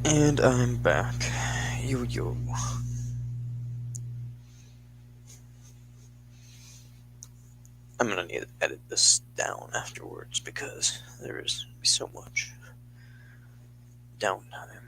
And I'm back. Yo. I'm gonna need to edit this down afterwards because there is so much downtime.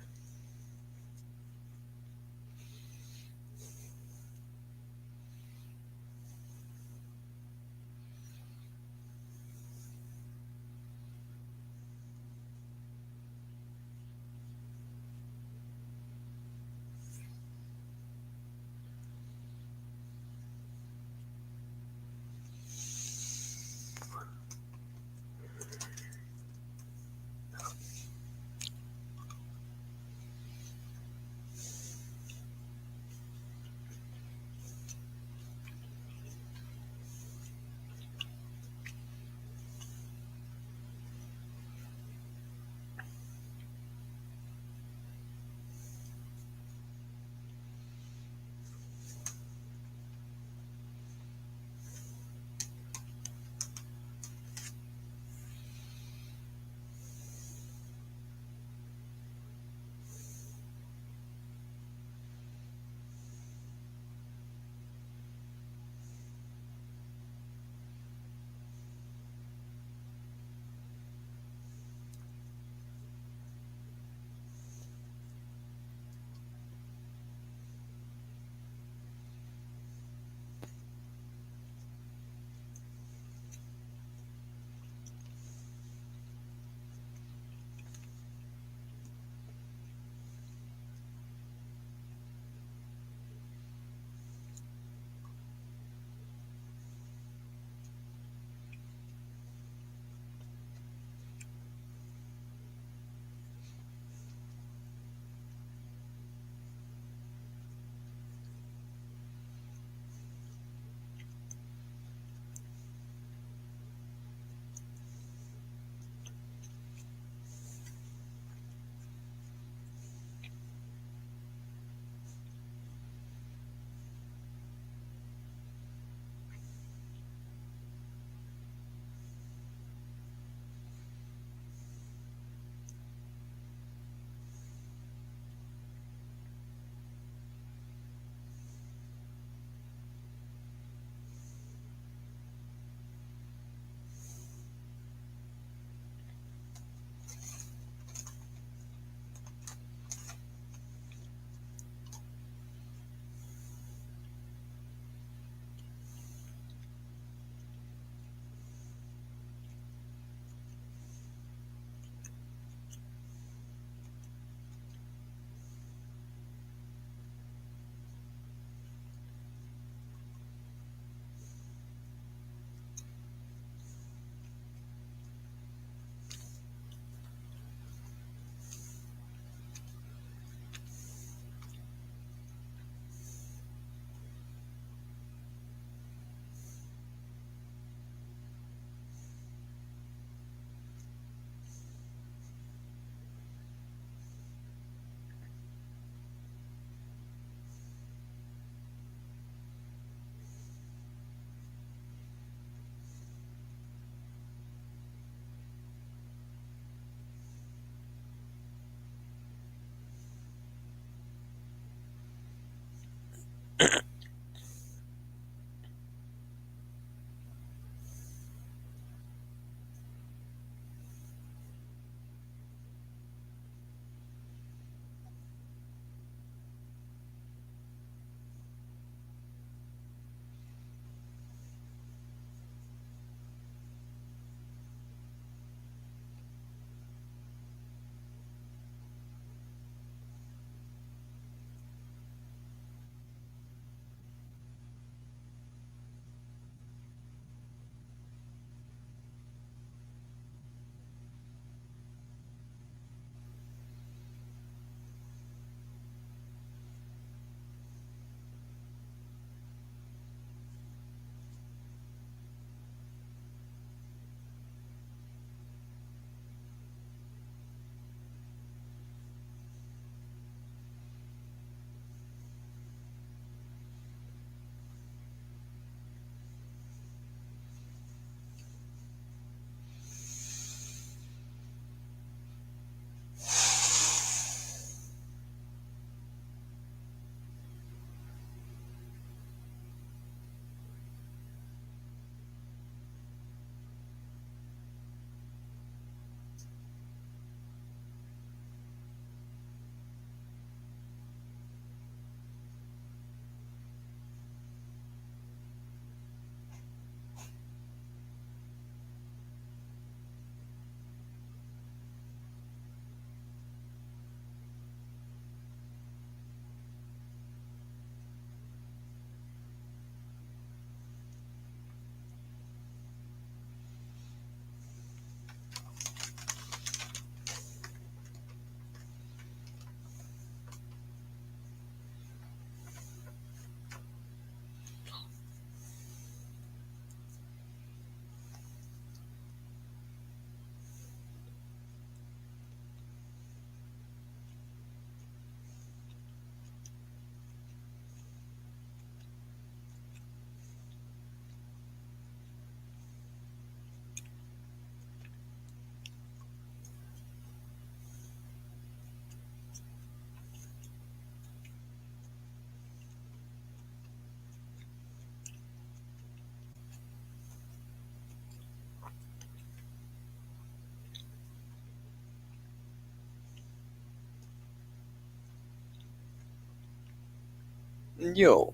Yo,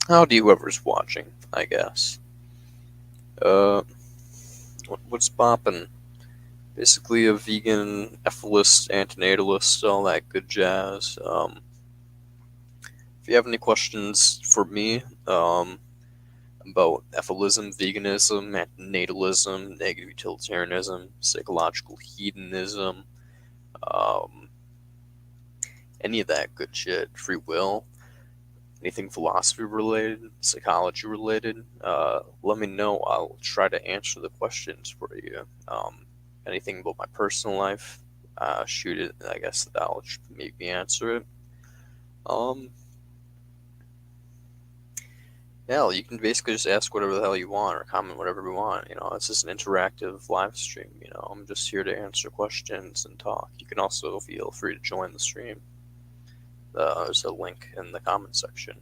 howdy whoever's watching, I guess. Uh, what's poppin'? Basically a vegan, EFIList, antinatalist, all that good jazz. If you have any questions for me, about EFILism, veganism, antinatalism, negative utilitarianism, psychological hedonism, um, any of that good shit, free will, anything philosophy related, psychology related, let me know. I'll try to answer the questions for you. Anything about my personal life, shoot it. I guess that'll maybe answer it. Um, Hell, you can basically just ask whatever the hell you want or comment whatever you want. It's just an interactive live stream. I'm just here to answer questions and talk. You can also feel free to join the stream. There's a link in the comment section.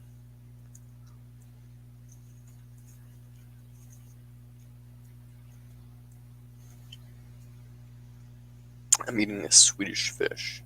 I'm eating a Swedish fish.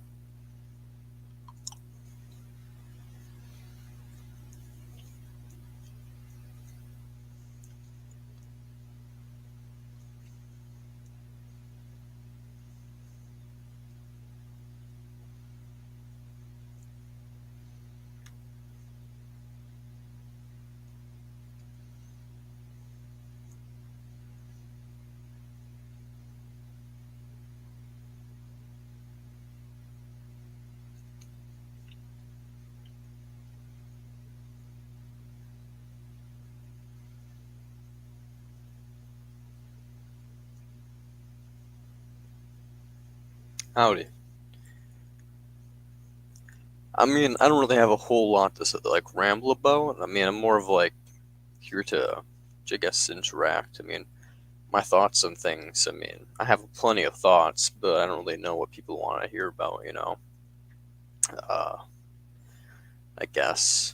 Howdy. I mean, I don't really have a whole lot to ramble about. I mean, I'm more of here to I guess interact. I mean, my thoughts on things. I mean, I have plenty of thoughts, but I don't really know what people want to hear about. Uh, I guess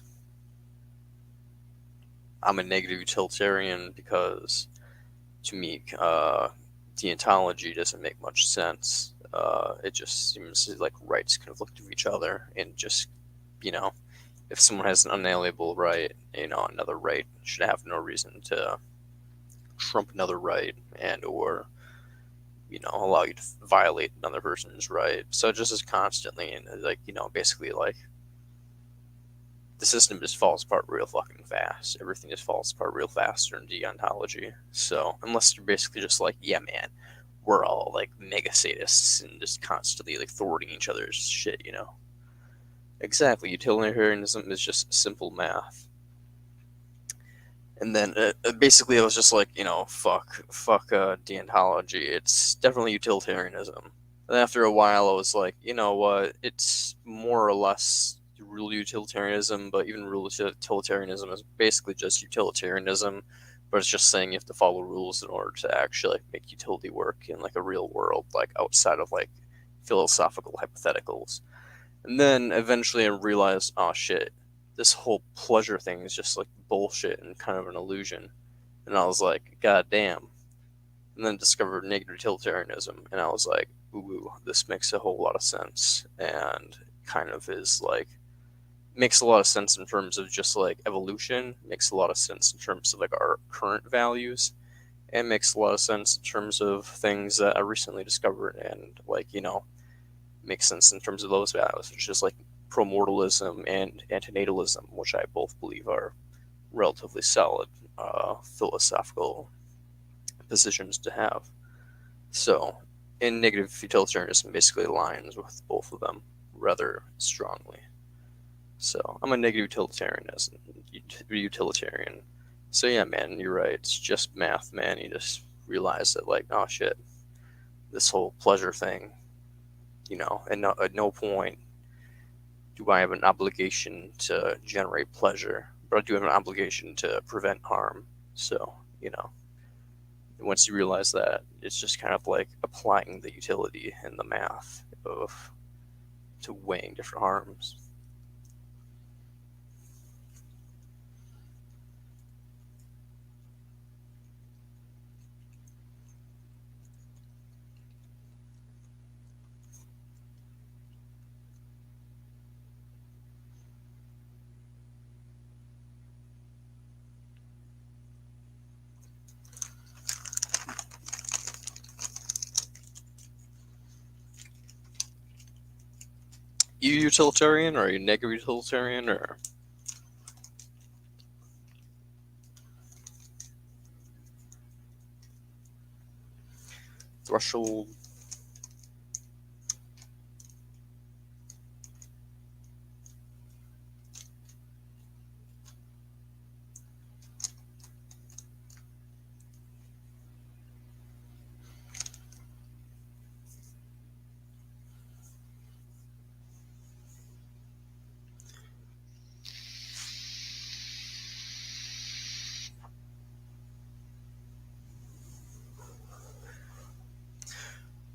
I'm a negative utilitarian because to me, deontology doesn't make much sense. It just seems like rights conflict with each other, and just you know, if someone has an unalienable right, another right should have no reason to trump another right and or allow you to violate another person's right. So it just is constantly and basically the system just falls apart real fucking fast. Everything just falls apart real fast in deontology. So unless you're basically just yeah, man, we're all mega sadists and just constantly thwarting each other's shit. Exactly, utilitarianism is just simple math. And then basically I was just fuck deontology. It's definitely utilitarianism. And after a while, I was like, you know what? It's more or less real utilitarianism, but even real utilitarianism is basically just utilitarianism, but it's just saying you have to follow rules in order to actually make utility work in a real world, outside of philosophical hypotheticals. And then eventually I realized, oh shit, this whole pleasure thing is just bullshit and kind of an illusion. And I was like, god damn. And then discovered negative utilitarianism, and I was like, ooh, this makes a whole lot of sense, and kind of is makes a lot of sense in terms of just evolution, makes a lot of sense in terms of our current values, and makes a lot of sense in terms of things that I recently discovered, and makes sense in terms of those values, which is promortalism and antinatalism, which I both believe are relatively solid philosophical positions to have. So, and negative utilitarianism basically aligns with both of them rather strongly. So, I'm a negative utilitarian. So yeah, man, you're right. It's just math, man. You just realize that, oh shit, this whole pleasure thing, and at no point do I have an obligation to generate pleasure, but I do have an obligation to prevent harm. So, once you realize that, it's just kind of applying the utility and the math of to weighing different harms. you utilitarian, or are you negative utilitarian, or? Threshold.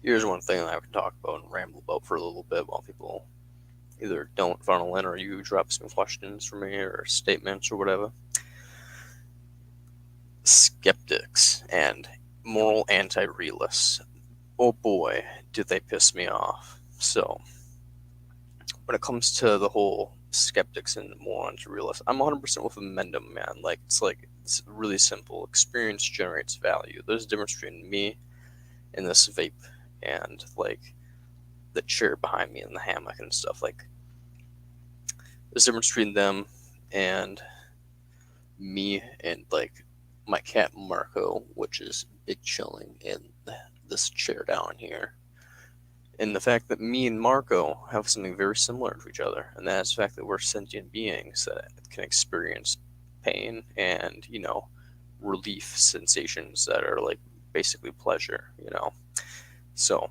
Here's one thing that I can talk about and ramble about for a little bit while people either don't funnel in or you drop some questions for me or statements or whatever. Skeptics and moral anti-realists. Oh boy, do they piss me off. So, when it comes to the whole skeptics and moral anti-realists, I'm 100% with Mendham, man. Like, it's really simple. Experience generates value. There's a difference between me and this vape and, like, the chair behind me and the hammock and stuff. Like, there's a difference between them and me and, like, my cat Marco, which is big chilling in this chair down here. And the fact that me and Marco have something very similar to each other, and that's the fact that we're sentient beings that can experience pain and, relief sensations that are, like, basically pleasure, So,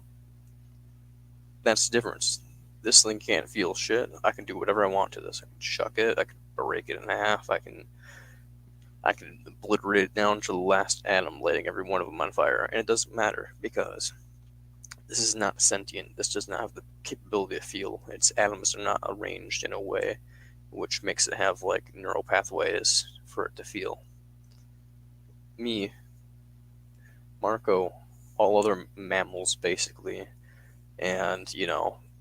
that's the difference. This thing can't feel shit. I can do whatever I want to this. I can chuck it, I can break it in half, I can obliterate it down to the last atom, lighting every one of them on fire, and it doesn't matter, because this is not sentient. This does not have the capability to feel. Its atoms are not arranged in a way which makes it have, like, neural pathways for it to feel. Me, Marco, all other mammals, basically, and,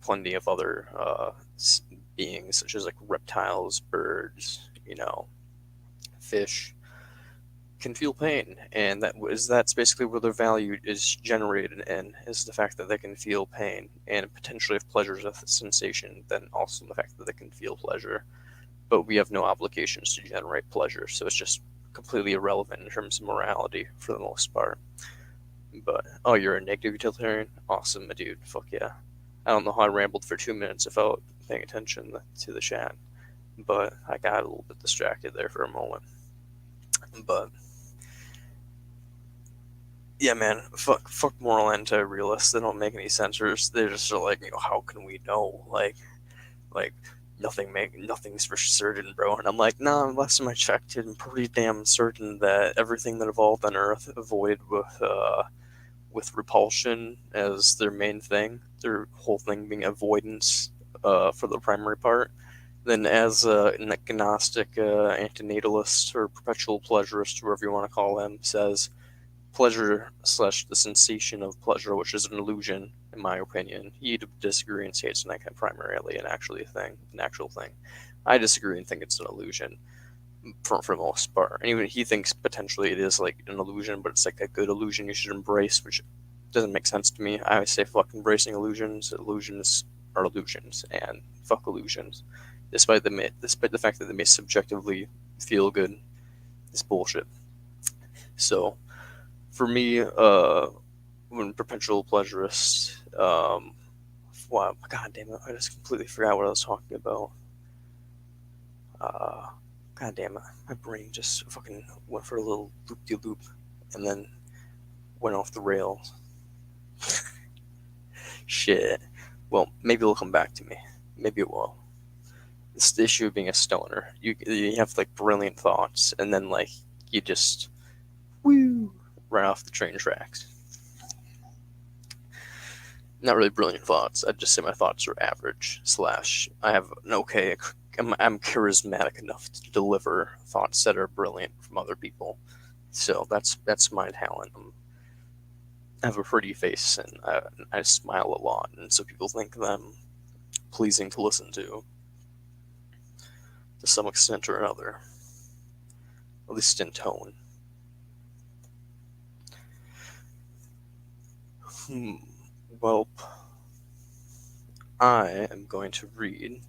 plenty of other beings, such as, like, reptiles, birds, fish, can feel pain, and that's basically where their value is generated in, is the fact that they can feel pain, and potentially if pleasure is a sensation, then also the fact that they can feel pleasure. But we have no obligations to generate pleasure, so it's just completely irrelevant in terms of morality for the most part. But, oh, you're a negative utilitarian? Awesome, my dude, fuck yeah. I don't know how I rambled for 2 minutes without paying attention to the chat, but I got a little bit distracted there for a moment. But yeah, man, fuck moral anti-realists. They don't make any sense. They're just like, how can we know? Like nothing's for certain, bro. And I'm like, nah. Last time I checked, I'm pretty damn certain that everything that evolved on Earth avoided with repulsion as their main thing. Their whole thing being avoidance for the primary part. Then, as an agnostic antinatalist or perpetual pleasurist, whoever you want to call them, says, pleasure / the sensation of pleasure, which is an illusion, in my opinion. He'd disagree and say it's not primarily an actual thing. I disagree and think it's an illusion for the most part. And even he thinks potentially it is like an illusion, but it's like a good illusion you should embrace, which doesn't make sense to me. I always say fuck embracing illusions. Illusions are illusions, and fuck illusions. Despite the fact that they may subjectively feel good, it's bullshit. So, for me, when perpetual pleasurist, wow, god damn it, I just completely forgot what I was talking about. God damn it, my brain just fucking went for a little loop-de-loop, and then went off the rails. Shit. Well, maybe it'll come back to me. Maybe it will. It's the issue of being a stoner. You have, like, brilliant thoughts, and then, like, you just right off the train tracks. Not really brilliant thoughts. I'd just say my thoughts are average / I have an okay. I'm charismatic enough to deliver thoughts that are brilliant from other people. So that's my talent. I have a pretty face, and I smile a lot, and so people think that I'm pleasing to listen to some extent or another, at least in tone. Well, I am going to read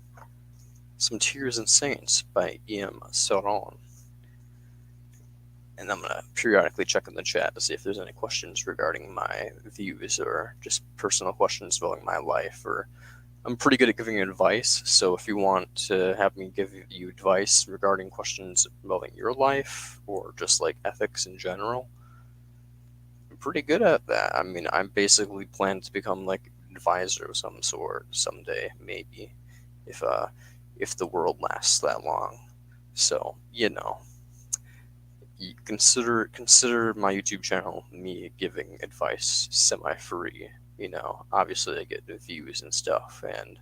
some Tears and Saints by E.M. Sauron. And I'm going to periodically check in the chat to see if there's any questions regarding my views or just personal questions involving my life. Or I'm pretty good at giving you advice, so if you want to have me give you advice regarding questions involving your life or just like ethics in general, I'm pretty good at that. I mean, I basically plan to become like an advisor of some sort someday, maybe, if the world lasts that long. So, you consider my YouTube channel me giving advice semi-free. Obviously I get views and stuff and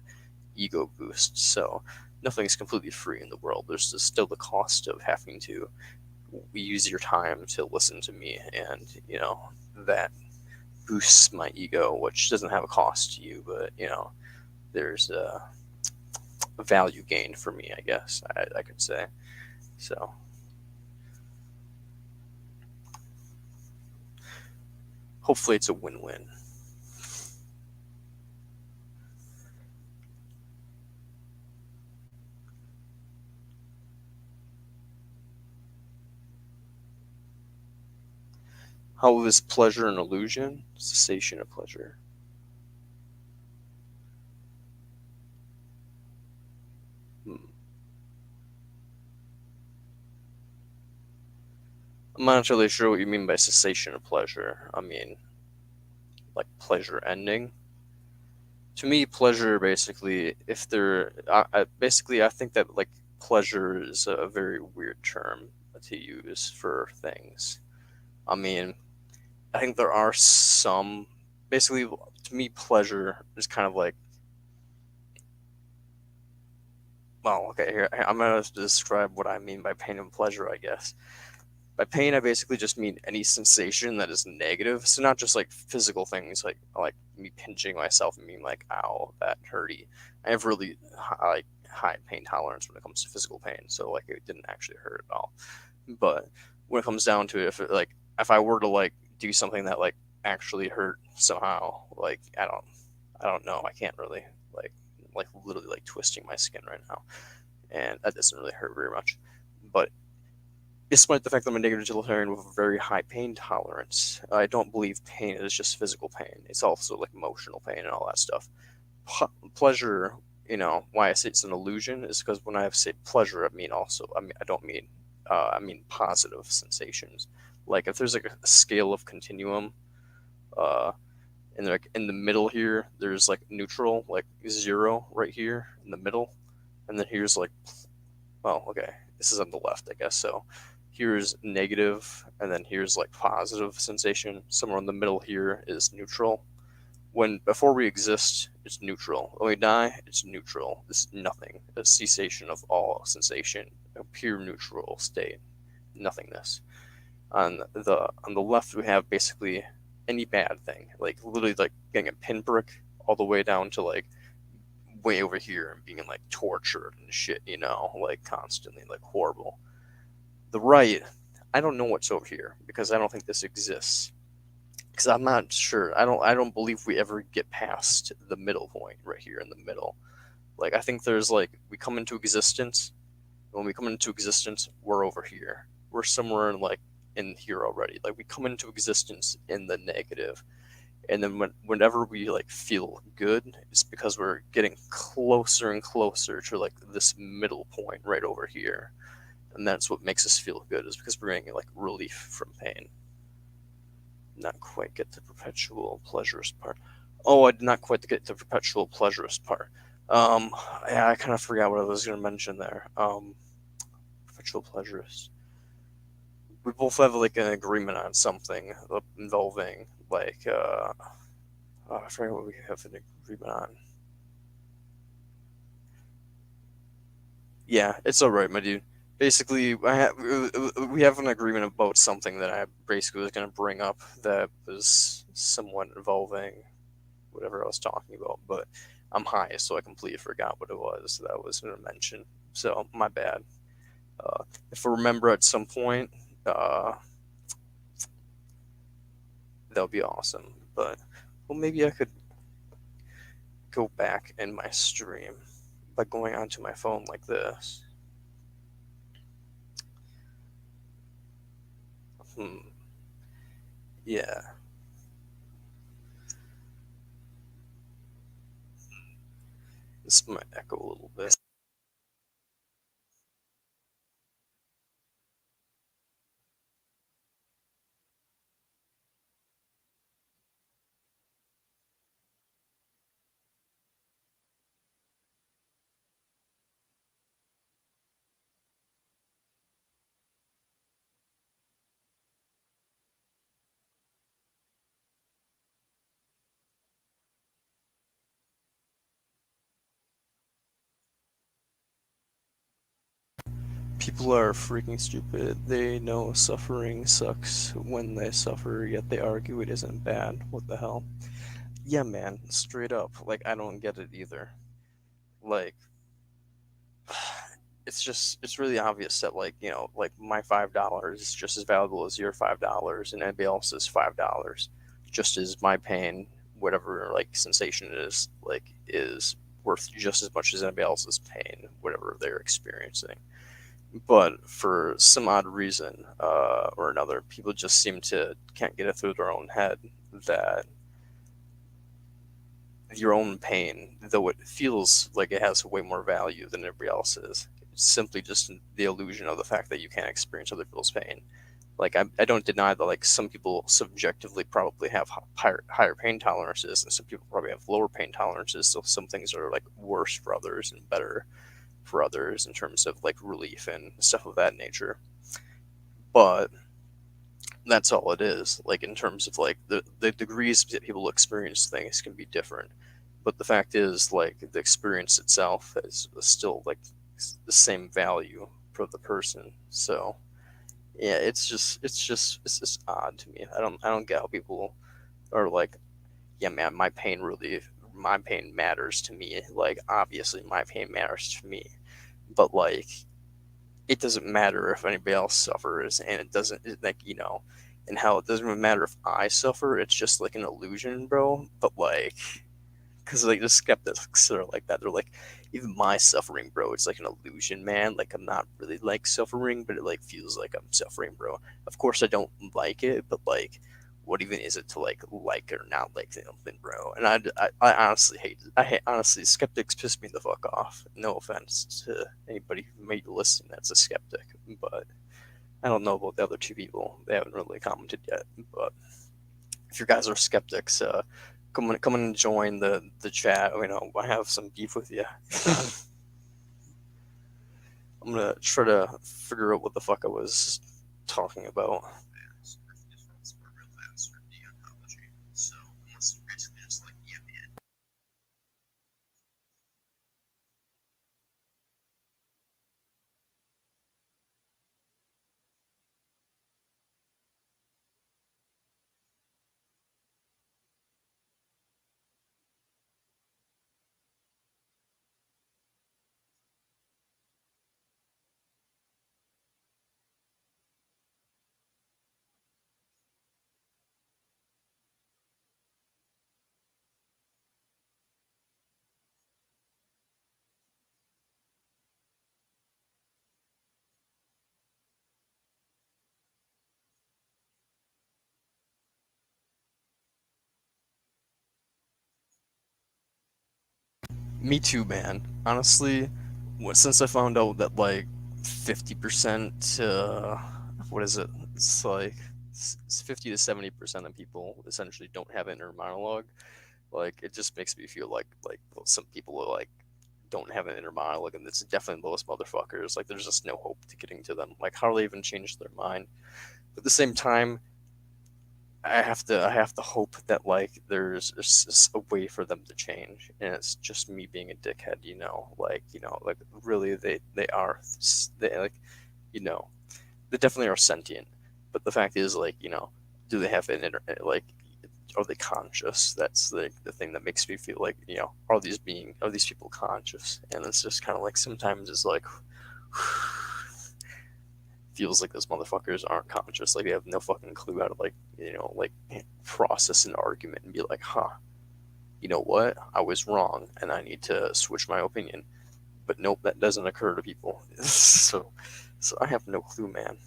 ego boosts, so nothing's completely free in the world. There's still the cost of having to use your time to listen to me, and that boosts my ego, which doesn't have a cost to you, but there's a value gain for me, I guess I could say. So hopefully it's a win-win. How is pleasure an illusion? Cessation of pleasure. I'm not really sure what you mean by cessation of pleasure. I mean, like pleasure ending. To me, pleasure basically, if there, I think that like pleasure is a very weird term to use for things. I mean, I think there are some, basically, to me, pleasure is kind of like, well, okay, here, I'm going to describe what I mean by pain and pleasure, I guess. By pain, I basically just mean any sensation that is negative. So not just like physical things, like me pinching myself and being like, "Ow, that hurty." I have really high pain tolerance when it comes to physical pain, so like it didn't actually hurt at all. But when it comes down to it, if I were to like do something that like actually hurt somehow, like I don't know, I can't really like literally like twisting my skin right now, and that doesn't really hurt very much, but despite the fact that I'm a negative utilitarian with a very high pain tolerance, I don't believe pain is just physical pain. It's also like emotional pain and all that stuff. Pleasure, why I say it's an illusion is because when I say pleasure, I don't mean, I mean positive sensations. Like if there's like a scale of continuum, uh, and like in the middle here, there's like neutral, like 0 right here in the middle, and then here's like, well, okay, this is on the left, I guess. So here's negative, and then here's like positive sensation. Somewhere in the middle here is neutral. When before we exist, it's neutral. When we die, it's neutral. It's nothing. A cessation of all sensation, a pure neutral state, nothingness. On the left, we have basically any bad thing, like literally like getting a pinprick all the way down to like way over here and being like tortured and shit, like constantly, like horrible. The right, I don't know what's over here because I don't think this exists. Because I'm not sure. I don't believe we ever get past the middle point right here in the middle. Like I think there's like we come into existence. When we come into existence, we're over here. We're somewhere in here already. Like we come into existence in the negative, and then whenever we like feel good, it's because we're getting closer and closer to like this middle point right over here, and that's what makes us feel good, is because we're getting like relief from pain. Not quite get the perpetual pleasurist part. Oh, I did not quite get the perpetual pleasurist part. Yeah, I kind of forgot what I was going to mention there. Perpetual pleasurist. We both have like an agreement on something involving like I forget what we have an agreement on. Yeah, it's all right, my dude. Basically, we have an agreement about something that I basically was going to bring up that was somewhat involving whatever I was talking about, but I'm high, so I completely forgot what it was that I was going to mention. So my bad. If I remember at some point, uh, that would be awesome. But well, maybe I could go back in my stream by going onto my phone like this. Yeah. This might echo a little bit. People are freaking stupid. They know suffering sucks when they suffer, yet they argue it isn't bad. What the hell? Yeah, man, straight up. Like, I don't get it either. Like, it's really obvious that, like, like my $5 is just as valuable as your $5, and anybody else's $5, just as my pain, whatever like sensation it is, like, is worth just as much as anybody else's pain, whatever they're experiencing. But for some odd reason or another, people just seem to can't get it through their own head that your own pain, though it feels like it has way more value than everybody else's, it's simply just the illusion of the fact that you can't experience other people's pain. Like, I don't deny that, like, some people subjectively probably have higher pain tolerances, and some people probably have lower pain tolerances. So some things are like worse for others and better for others in terms of like relief and stuff of that nature. But that's all it is. Like, in terms of like the degrees that people experience things can be different, but the fact is, like, the experience itself is still like the same value for the person. So yeah, it's just odd to me. I don't get how people are like, yeah, man, my pain matters to me. Like, obviously my pain matters to me, but like, it doesn't matter if anybody else suffers, and it doesn't like, and how it doesn't even matter if I suffer. It's just like an illusion, bro. But like, because like the skeptics are like that. They're like, even my suffering, bro, it's like an illusion, man. Like, I'm not really like suffering, but it like feels like I'm suffering, bro. Of course I don't like it, but like, what even is it to like or not like something, bro? And I honestly honestly, skeptics piss me the fuck off. No offense to anybody who may be listening that's a skeptic, but I don't know about the other two people. They haven't really commented yet. But if you guys are skeptics, come and join the chat. I have some beef with you. I'm gonna try to figure out what the fuck I was talking about. Me too, man. Honestly, since I found out that like 50%, what is it? It's like 50 to 70% of people essentially don't have inner monologue. Like, it just makes me feel like well, some people are like don't have an inner monologue, and it's definitely those motherfuckers. Like, there's just no hope to getting to them. Like, how do they even change their mind? But at the same time, I have to hope that like there's a way for them to change, and it's just me being a dickhead, like really they are they like you know they definitely are sentient, but the fact is, like, do they have an like, are they conscious? That's the thing that makes me feel like, are these people conscious? And it's just kind of like sometimes it's like feels like those motherfuckers aren't conscious. Like, they have no fucking clue how to like process an argument and be like, huh, you know what, I was wrong and I need to switch my opinion. But nope, that doesn't occur to people. so I have no clue, man.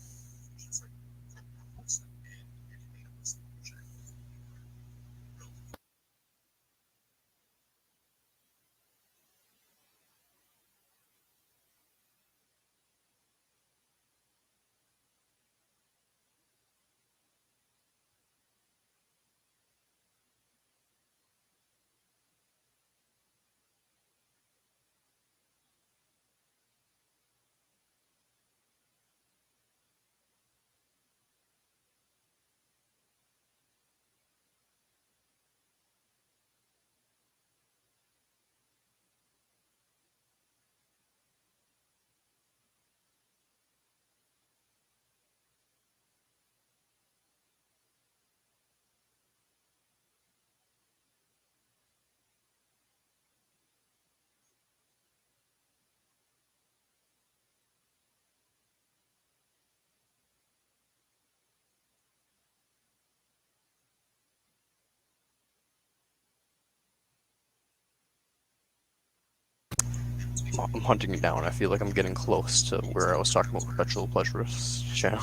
I'm hunting you down. I feel like I'm getting close to where I was talking about perpetual pleasurist channel.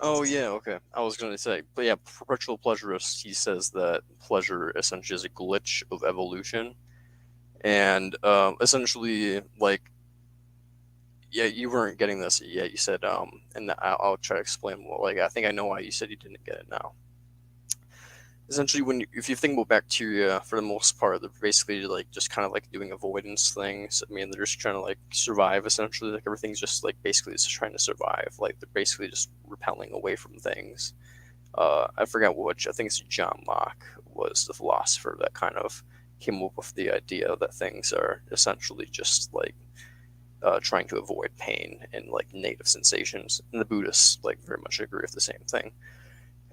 Oh yeah, okay. I was gonna say, but yeah, perpetual pleasurist. He says that pleasure essentially is a glitch of evolution, and essentially, like, yeah, you weren't getting this yet. You said, and I'll try to explain. Well, like, I think I know why you said you didn't get it now. Essentially, if you think about bacteria, for the most part, they're basically like just kind of like doing avoidance things. I mean, they're just trying to like survive. Essentially, like everything's just like basically just trying to survive. Like they're basically just repelling away from things. I forget which. I think it's John Locke was the philosopher that kind of came up with the idea that things are essentially just like trying to avoid pain and like negative sensations. And the Buddhists like very much agree with the same thing.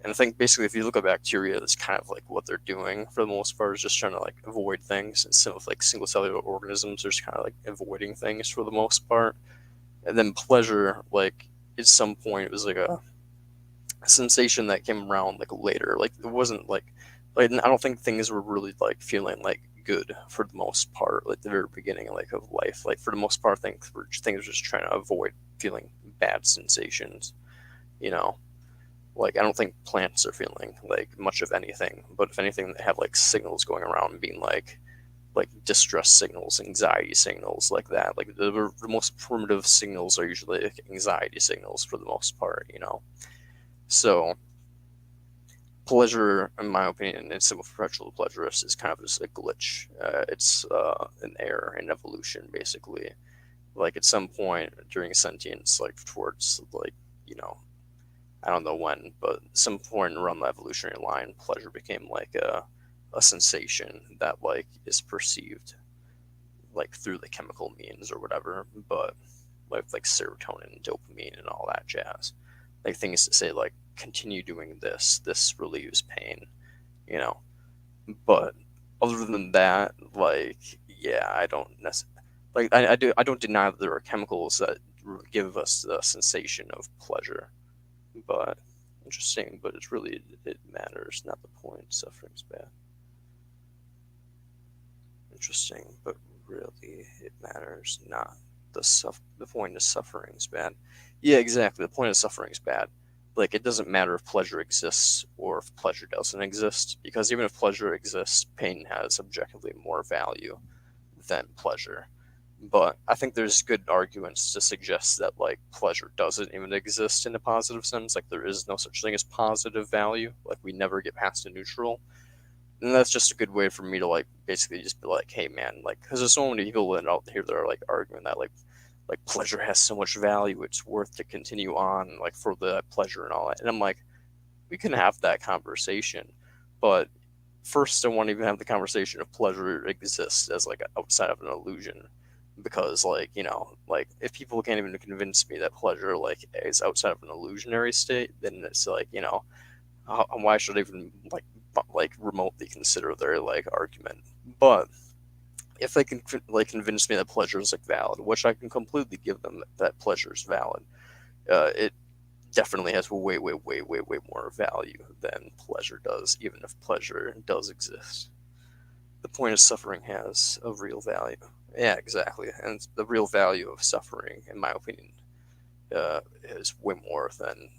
And I think basically, if you look at bacteria, that's kind of like what they're doing for the most part is just trying to like avoid things. And some of like single cellular organisms are just kind of like avoiding things for the most part. And then pleasure, like at some point, it was like a sensation that came around like later. Like it wasn't like I don't think things were really like feeling like good for the most part, like the very beginning like of life. Like for the most part, things were just trying to avoid feeling bad sensations. You know, like I don't think plants are feeling like much of anything, but if anything, they have like signals going around and being like distress signals, anxiety signals, like that. Like the most primitive signals are usually like anxiety signals for the most part. You know, so pleasure, in my opinion, and simple perpetual pleasurist is kind of just a glitch. It's an error in evolution, basically. Like at some point during sentience, like towards like you know, I don't know when, but at some point around the evolutionary line, pleasure became like a sensation that like is perceived like through the chemical means or whatever, but like serotonin, dopamine, and all that jazz. Like things to say like continue doing this. This relieves pain, you know. But other than that, like yeah, I don't necessarily like I don't deny that there are chemicals that give us the sensation of pleasure, but interesting. But it's really it matters, not the point. Suffering's bad. Interesting, but really it matters not the point of suffering's bad. Yeah, exactly. The point of suffering's bad. Like it doesn't matter if pleasure exists or if pleasure doesn't exist, because even if pleasure exists, pain has objectively more value than pleasure. But I think there's good arguments to suggest that like pleasure doesn't even exist in a positive sense. Like there is no such thing as positive value. Like we never get past a neutral. And that's just a good way for me to like basically just be like, hey man, like, because there's so many people out here that are like arguing that like pleasure has so much value, it's worth to continue on like for the pleasure and all that. And I'm like, we can have that conversation, but first I want to even have the conversation if pleasure exists as like outside of an illusion, because like, you know, like if people can't even convince me that pleasure like is outside of an illusionary state, then it's like, you know, why should I even like remotely consider their like argument? But if they can like convince me that pleasure is like valid, which I can completely give them that pleasure is valid, it definitely has way more value than pleasure does, even if pleasure does exist. The point of suffering has a real value. Yeah, exactly. And the real value of suffering, in my opinion, is way more than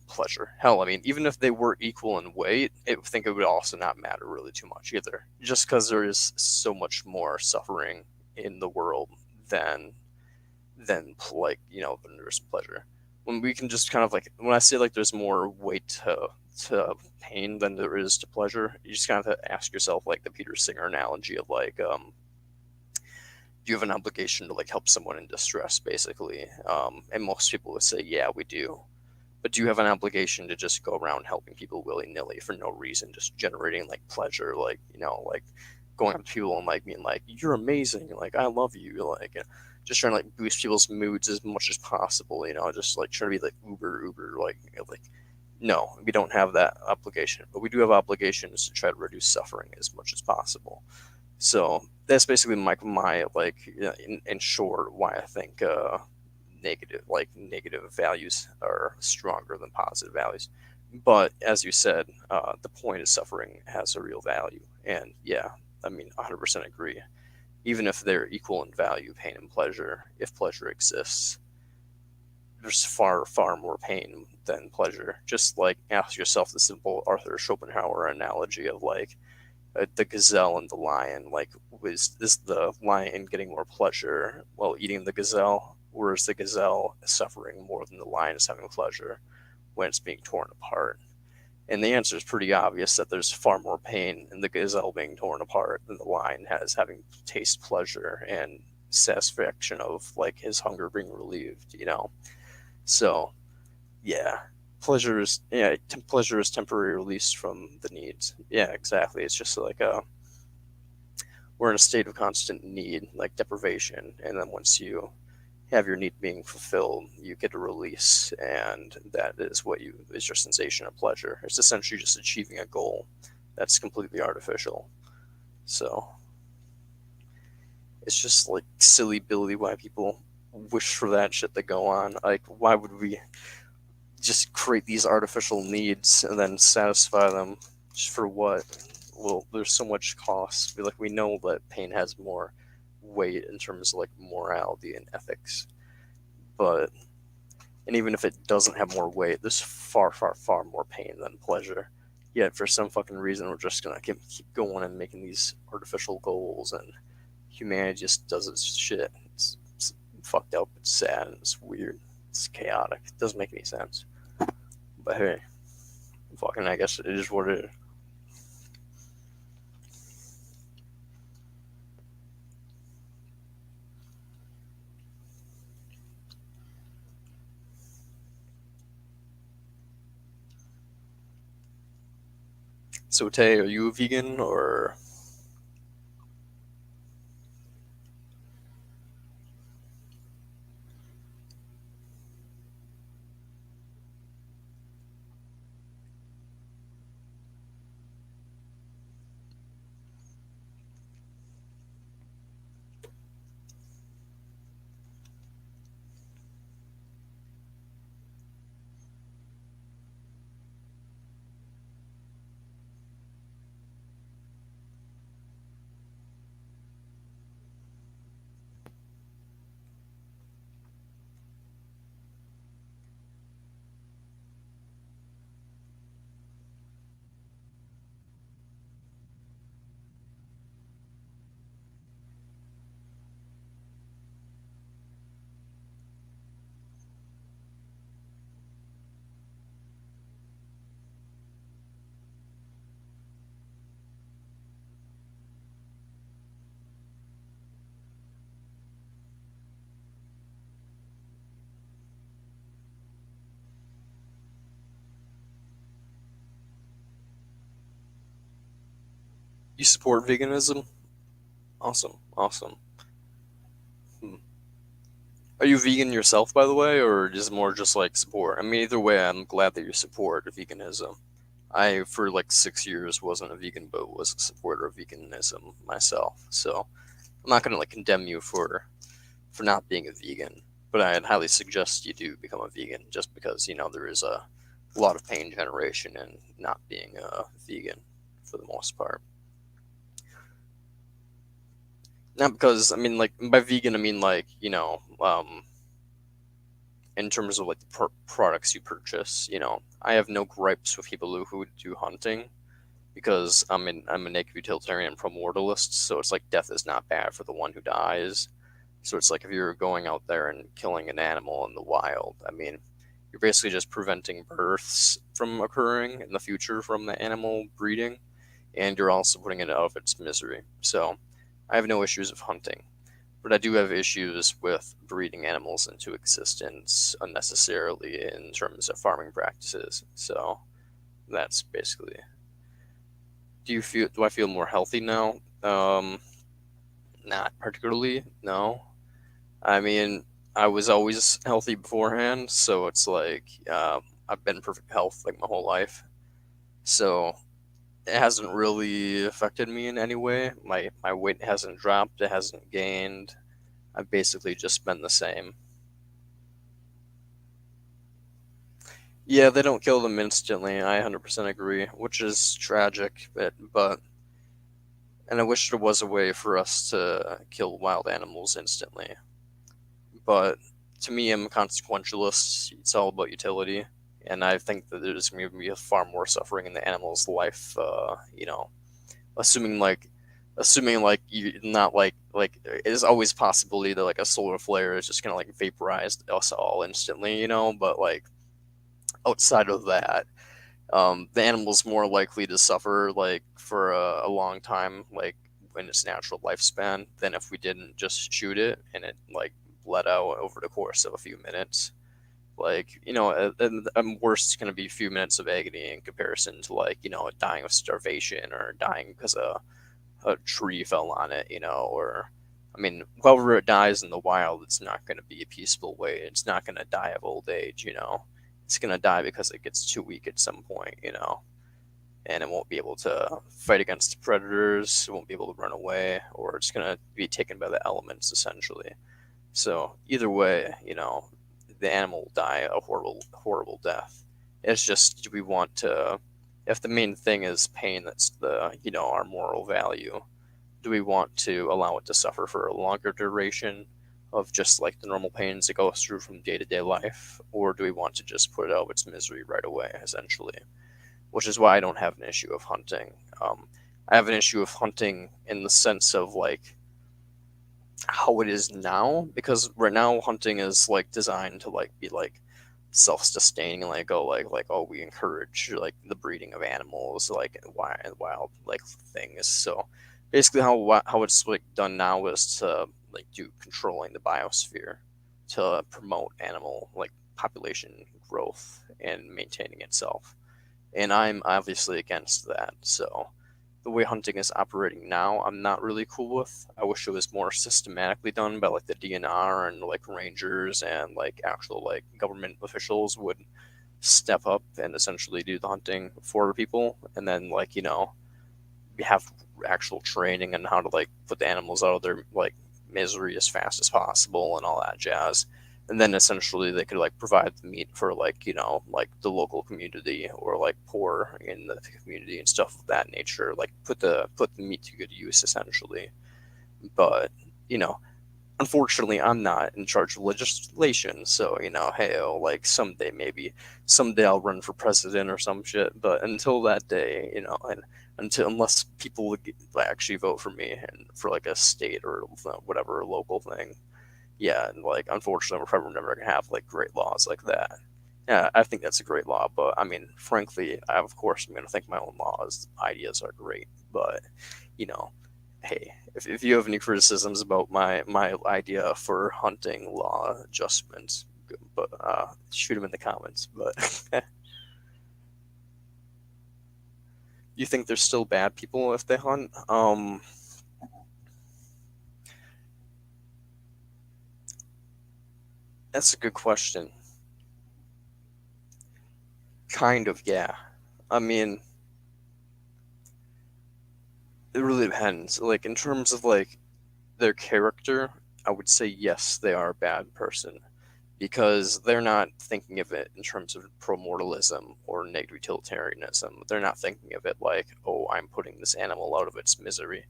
pleasure. Hell, I mean, even if they were equal in weight, I think it would also not matter really too much either. Just because there is so much more suffering in the world than like, you know, than there's pleasure. When we can just kind of like, when I say like there's more weight to pain than there is to pleasure, you just kind of have to ask yourself like the Peter Singer analogy of like, do you have an obligation to like help someone in distress, basically? And most people would say, yeah, we do. But do you have an obligation to just go around helping people willy-nilly for no reason, just generating like pleasure, like, you know, like going up to people and like being like, you're amazing, like I love you, like, you know, just trying to like boost people's moods as much as possible, you know, just like trying to be like uber like, you know, like, no, we don't have that obligation, but we do have obligations to try to reduce suffering as much as possible. So that's basically my like, in short, why I think negative values are stronger than positive values. But as you said, the point is suffering has a real value, and yeah, I mean, 100% agree. Even if they're equal in value, pain and pleasure, if pleasure exists, there's far more pain than pleasure. Just like ask yourself the simple Arthur Schopenhauer analogy of like, the gazelle and the lion. Like, is the lion getting more pleasure while eating the gazelle, or is the gazelle suffering more than the lion is having pleasure when it's being torn apart? And the answer is pretty obvious, that there's far more pain in the gazelle being torn apart than the lion has having taste pleasure and satisfaction of like his hunger being relieved, you know? So yeah, pleasure is temporary release from the needs. Yeah, exactly. It's just like we're in a state of constant need, like deprivation, and then once you have your need being fulfilled, you get a release, and that is what you is your sensation of pleasure. It's essentially just achieving a goal that's completely artificial. So it's just like silly billy why people wish for that shit to go on. Like, why would we just create these artificial needs and then satisfy them just for what? Well, there's so much cost. Like, we know that pain has more weight in terms of like morality and ethics, but and even if it doesn't have more weight, there's far more pain than pleasure. Yet for some fucking reason, we're just gonna keep going and making these artificial goals, and humanity just does its shit. It's fucked up. It's sad. And it's weird. It's chaotic. It doesn't make any sense. But hey, fucking, I guess it is what it is. So Tay, are you a vegan or? You support veganism? Awesome, awesome. Hmm. Are you vegan yourself, by the way, or is it more just like support? I mean, either way, I'm glad that you support veganism. I, for like 6 years, wasn't a vegan, but was a supporter of veganism myself. So I'm not gonna like condemn you for not being a vegan, but I'd highly suggest you do become a vegan, just because there is a lot of pain generation in not being a vegan for the most part. Not because I mean like by vegan I mean like in terms of like the products you purchase. I have no gripes with people who do hunting because I'm a naked utilitarian pro-mortalist, so it's like death is not bad for the one who dies. So it's like if you're going out there and killing an animal in the wild, I mean, you're basically just preventing births from occurring in the future from the animal breeding, and you're also putting it out of its misery. So I have no issues with hunting, but I do have issues with breeding animals into existence unnecessarily in terms of farming practices. So that's basically. Do I feel more healthy now? Not particularly, no. I mean, I was always healthy beforehand, so it's like I've been in perfect health like my whole life. So it hasn't really affected me in any way. My weight hasn't dropped, it hasn't gained. I've basically just been the same. Yeah, they don't kill them instantly. I 100% agree, which is tragic, but and I wish there was a way for us to kill wild animals instantly. But to me, I'm a consequentialist. It's all about utility, and I think that there's going to be far more suffering in the animal's life. Assuming like, assuming like you not like it is always a possibility that like a solar flare is just going to like vaporize us all instantly. But like outside of that, the animal's more likely to suffer like for a long time, like in its natural lifespan, than if we didn't just shoot it and it like bled out over the course of a few minutes. Like worst, going to be a few minutes of agony in comparison to like dying of starvation or dying because a tree fell on it, or I mean, however it dies in the wild, it's not going to be a peaceful way. It's not going to die of old age. It's going to die because it gets too weak at some point, and it won't be able to fight against predators. It won't be able to run away, or it's going to be taken by the elements essentially. So either way, the animal will die a horrible, horrible death. It's just, do we want to? If the main thing is pain, that's our moral value. Do we want to allow it to suffer for a longer duration of just like the normal pains it goes through from day to day life, or do we want to just put it out of its misery right away, essentially? Which is why I don't have an issue of hunting. I have an issue of hunting in the sense of like how it is now, because right now hunting is like designed to like be like self-sustaining, like oh we encourage like the breeding of animals like wild like things. So basically how it's like done now is to like do controlling the biosphere to promote animal like population growth and maintaining itself, and I'm obviously against that. So the way hunting is operating now, I'm not really cool with. I wish it was more systematically done by like the DNR and like rangers and like actual like government officials would step up and essentially do the hunting for people, and then like we have actual training on how to like put the animals out of their like misery as fast as possible and all that jazz. And then essentially they could like provide the meat for like like the local community or like poor in the community and stuff of that nature, like put the meat to good use essentially. But you know unfortunately I'm not in charge of legislation, so hey, like someday I'll run for president or some shit. But until that day, and unless people would actually vote for me and for like a state or whatever local thing, yeah, and like unfortunately we're probably never gonna have like great laws like that. Yeah, I think that's a great law, but I mean, frankly, of course I'm gonna think my own laws ideas are great, but you know hey, if you have any criticisms about my idea for hunting law adjustments, but shoot them in the comments. But You think there's still bad people if they hunt? That's a good question. Kind of, yeah. I mean, it really depends. Like, in terms of, like, their character, I would say yes, they are a bad person. Because they're not thinking of it in terms of pro-mortalism or negative utilitarianism. They're not thinking of it like, oh, I'm putting this animal out of its misery.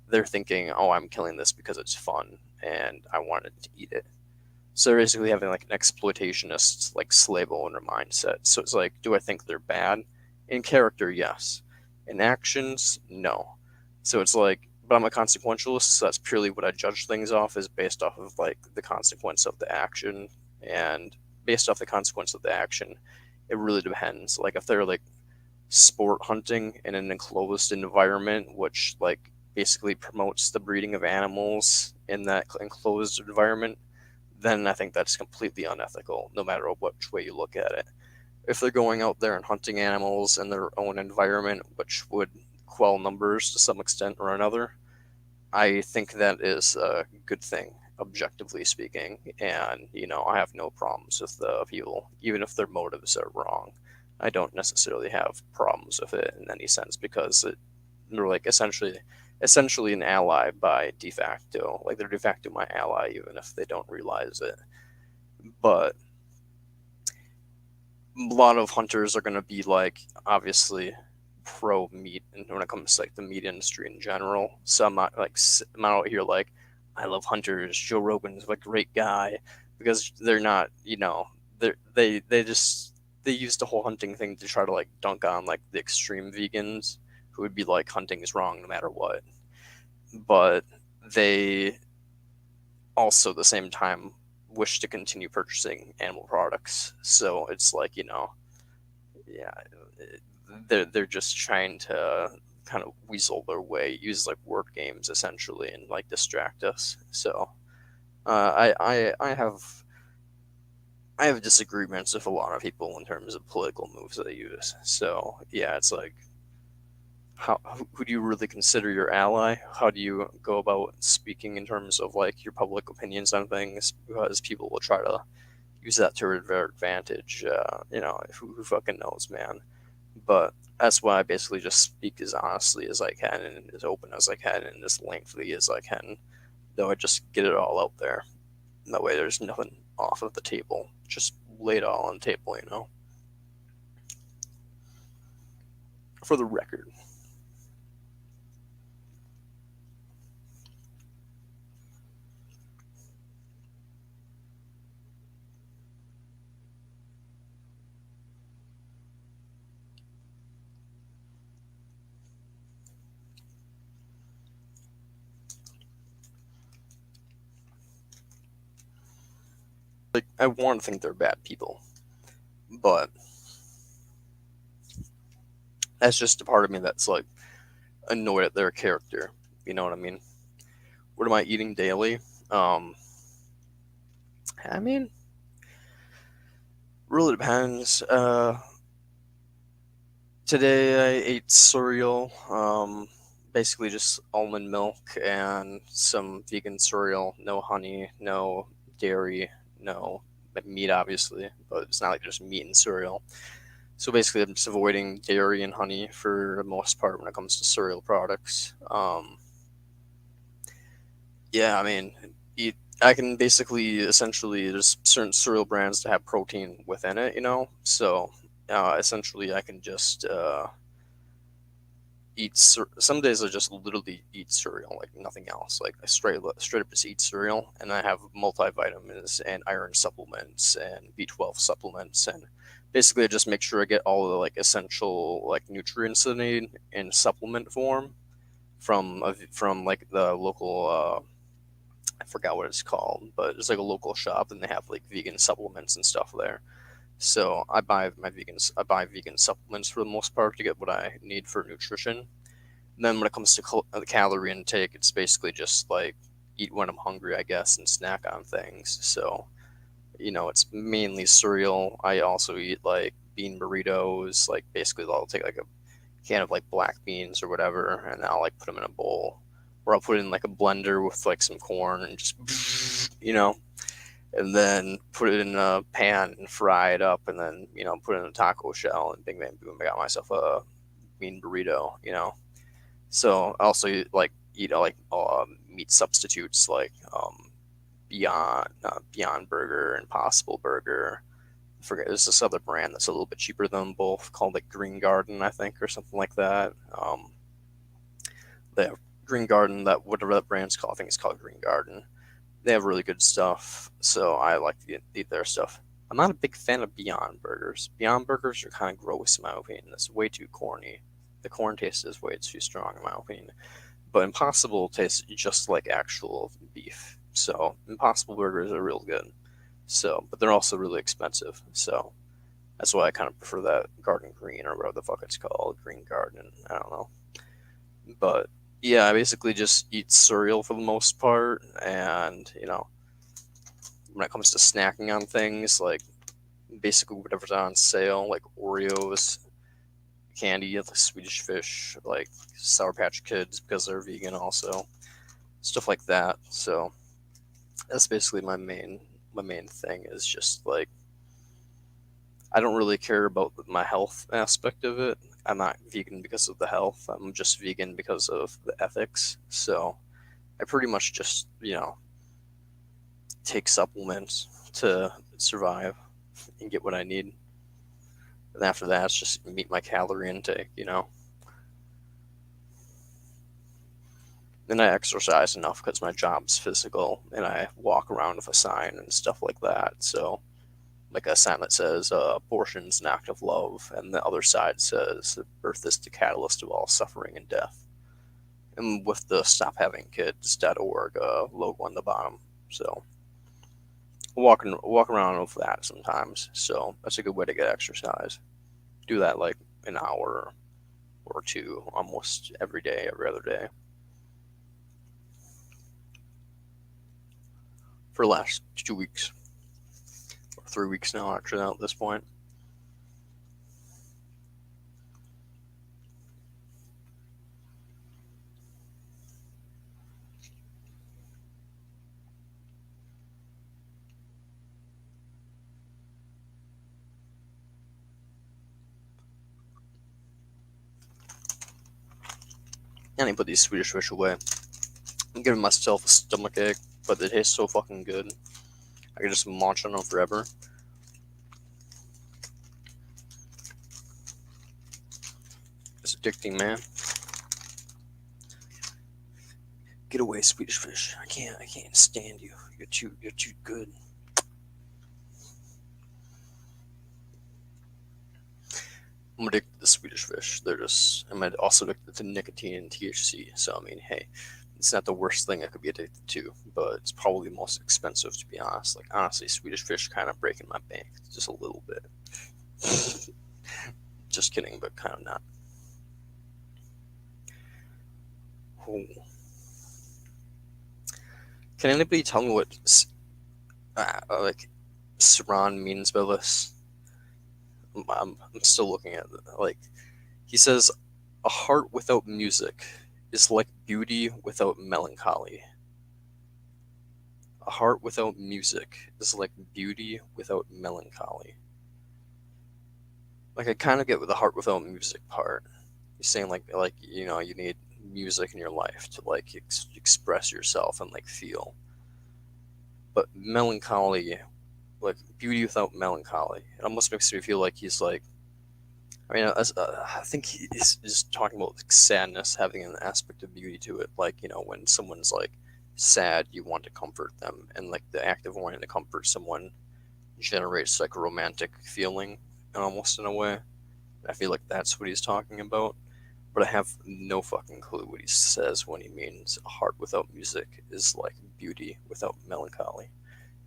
They're thinking, oh, I'm killing this because it's fun and I wanted to eat it. So they're basically having like an exploitationist, like slave owner mindset. So it's like, do I think they're bad? In character, yes. In actions, no. So it's like, but I'm a consequentialist, so that's purely what I judge things off is based off of like the consequence of the action. And based off the consequence of the action, it really depends. Like if they're like sport hunting in an enclosed environment, which like basically promotes the breeding of animals in that enclosed environment, then I think that's completely unethical, no matter which way you look at it. If they're going out there and hunting animals in their own environment, which would quell numbers to some extent or another, I think that is a good thing, objectively speaking. And, I have no problems with the people, even if their motives are wrong. I don't necessarily have problems with it in any sense because they're like essentially an ally by de facto. Like they're de facto my ally, even if they don't realize it. But a lot of hunters are going to be like obviously pro meat and when it comes to like the meat industry in general. So I'm not out here like I love hunters, Joe Rogan's a great guy, because they're not, they use the whole hunting thing to try to like dunk on like the extreme vegans who would be like hunting is wrong no matter what. But they also at the same time wish to continue purchasing animal products. So it's like, yeah, they're just trying to kind of weasel their way, use like word games essentially, and like distract us. So I have disagreements with a lot of people in terms of political moves they use. So yeah, it's like who do you really consider your ally? How do you go about speaking in terms of like your public opinions on things? Because people will try to use that to their advantage. Who fucking knows, man? But that's why I basically just speak as honestly as I can and as open as I can and as lengthy as I can. Though I just get it all out there. That way there's nothing off of the table. Just lay it all on the table. For the record. Like, I want to think they're bad people. But that's just a part of me that's like annoyed at their character. You know what I mean? What am I eating daily? Um, I mean, really depends. Today I ate cereal, basically just almond milk and some vegan cereal. No honey, no dairy, no meat, obviously, but it's not like just meat and cereal. So basically, I'm just avoiding dairy and honey for the most part when it comes to cereal products. Yeah, I mean, eat. I can basically, essentially, there's certain cereal brands that have protein within it. So essentially, I can just some days I just literally eat cereal, like nothing else. Like I straight up just eat cereal, and I have multivitamins and iron supplements and B12 supplements, and basically I just make sure I get all the like essential like nutrients that I need in supplement form from like the local I forgot what it's called, but it's like a local shop, and they have like vegan supplements and stuff there. So I buy vegan supplements for the most part to get what I need for nutrition. And then when it comes to the calorie intake, it's basically just like eat when I'm hungry, I guess, and snack on things. So it's mainly cereal. I also eat like bean burritos. Like basically, I'll take like a can of like black beans or whatever, and I'll like put them in a bowl, or I'll put it in like a blender with like some corn and just, and then put it in a pan and fry it up, and then put it in a taco shell, and bing bang boom, I got myself a bean burrito. So I also like eat meat substitutes like Beyond Burger and Impossible Burger. I forget, there's this other brand that's a little bit cheaper than both called like Green Garden, I think, or something like that. They have Green Garden, that whatever that brand's called, I think it's called Green Garden. They have really good stuff, so I like to eat their stuff. I'm not a big fan of Beyond Burgers. Beyond Burgers are kind of gross in my opinion. It's way too corny. The corn taste is way too strong in my opinion. But Impossible tastes just like actual beef. So Impossible Burgers are real good. So, but they're also really expensive. So that's why I kind of prefer that Garden Green or whatever the fuck it's called, Green Garden. I don't know. But yeah, I basically just eat cereal for the most part, and when it comes to snacking on things, like basically whatever's on sale, like Oreos, candy, like Swedish Fish, like Sour Patch Kids because they're vegan also, stuff like that. So that's basically my main thing is just like I don't really care about my health aspect of it. I'm not vegan because of the health. I'm just vegan because of the ethics. So I pretty much just, take supplements to survive and get what I need. And after that, it's just meet my calorie intake, Then I exercise enough because my job's physical, and I walk around with a sign and stuff like that. So, like a sign that says, abortion's an act of love, and the other side says, birth is the catalyst of all suffering and death. And with the stophavingkids.org logo on the bottom. So, walk around with that sometimes. So, that's a good way to get exercise. Do that like an hour or two almost every day, every other day. For the last 2 weeks. Or 3 weeks now, actually, now at this point. And I put these Swedish Fish away. I'm giving myself a stomach ache, but they taste so fucking good. I can just munch on them forever. It's addicting, man. Get away, Swedish Fish. I can't stand you. You're too good. I'm addicted to Swedish Fish. I'm also addicted to nicotine and THC. So, I mean, hey, it's not the worst thing I could be addicted to, but it's probably the most expensive, to be honest. Like, honestly, Swedish Fish kind of breaking my bank just a little bit. Just kidding, but kind of not. Ooh. Can anybody tell me what like Saran means by this? I'm still looking at it. Like, he says, a heart without music is like beauty without melancholy. A heart without music is like beauty without melancholy. Like, I kind of get with the heart without music part. He's saying like you need music in your life to like express yourself and like feel. But melancholy, like beauty without melancholy, it almost makes me feel like he's like, I mean, I think he's talking about like sadness having an aspect of beauty to it. Like, when someone's like sad, you want to comfort them, and like the act of wanting to comfort someone generates like a romantic feeling, almost in a way. I feel like that's what he's talking about, but I have no fucking clue what he says when he means a heart without music is like beauty without melancholy.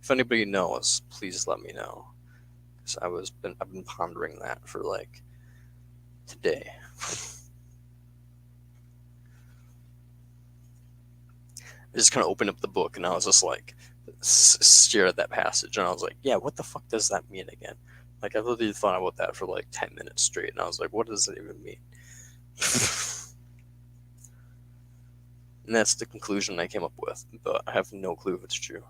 If anybody knows, please let me know, because I've been pondering that for like today. I just kind of opened up the book and I was just like, stare at that passage, and I was like, yeah, what the fuck does that mean again? Like, I literally thought about that for like 10 minutes straight, and I was like, what does it even mean? And that's the conclusion I came up with, but I have no clue if it's true.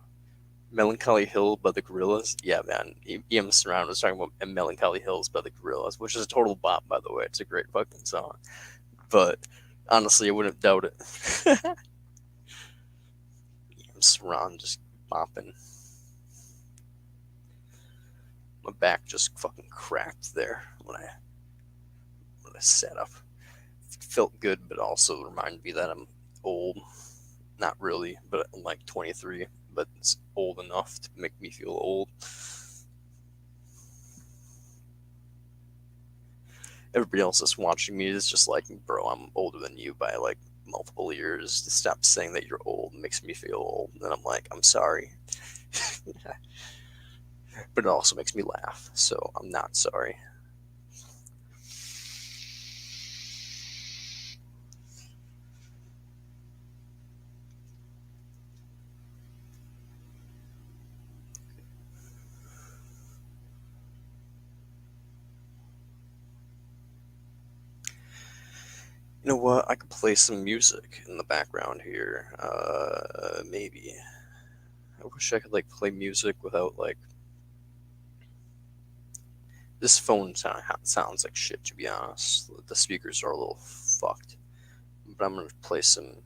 Melancholy Hill by the Gorillaz? Yeah, man. EM Surround was talking about Melancholy Hills by the Gorillaz, which is a total bop, by the way. It's a great fucking song. But honestly, I wouldn't doubt it. EM Surround just bopping. My back just fucking cracked there when I sat up. It felt good, but also reminded me that I'm old. Not really, but I'm like 23, but it's old enough to make me feel old. Everybody else that's watching me is just like, bro, I'm older than you by like multiple years. Stop saying that you're old. It makes me feel old. And I'm like, I'm sorry. But it also makes me laugh, so I'm not sorry. You know what? I could play some music in the background here. Maybe. I wish I could like play music without like. This phone sounds like shit, to be honest. The speakers are a little fucked. But I'm gonna play some.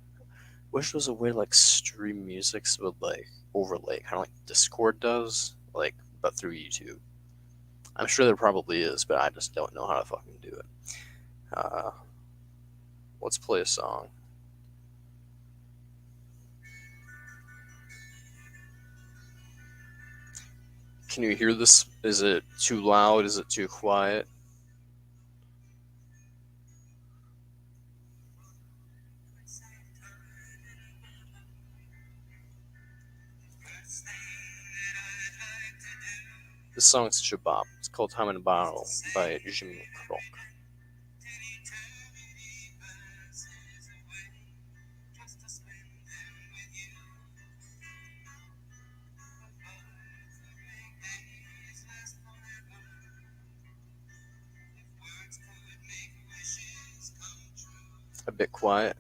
Wish there was a way to like stream music so it would like overlay, kind of like Discord does, like but through YouTube. I'm sure there probably is, but I just don't know how to fucking do it. Let's play a song. Can you hear this? Is it too loud? Is it too quiet? This song's such a bop. It's called Time in a Bottle by Jim Croc. A bit quiet.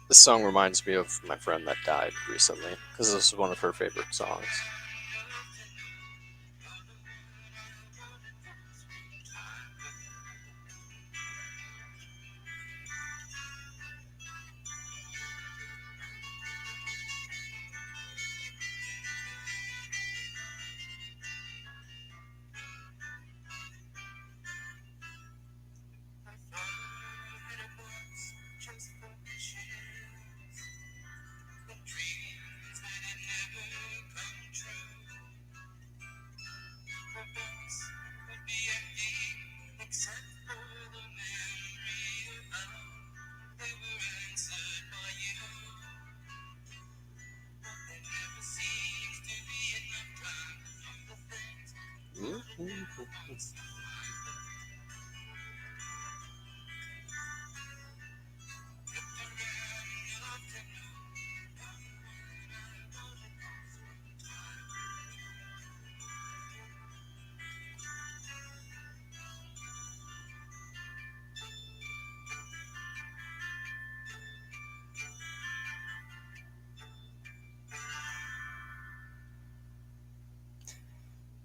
This song reminds me of my friend that died recently, because this is one of her favorite songs.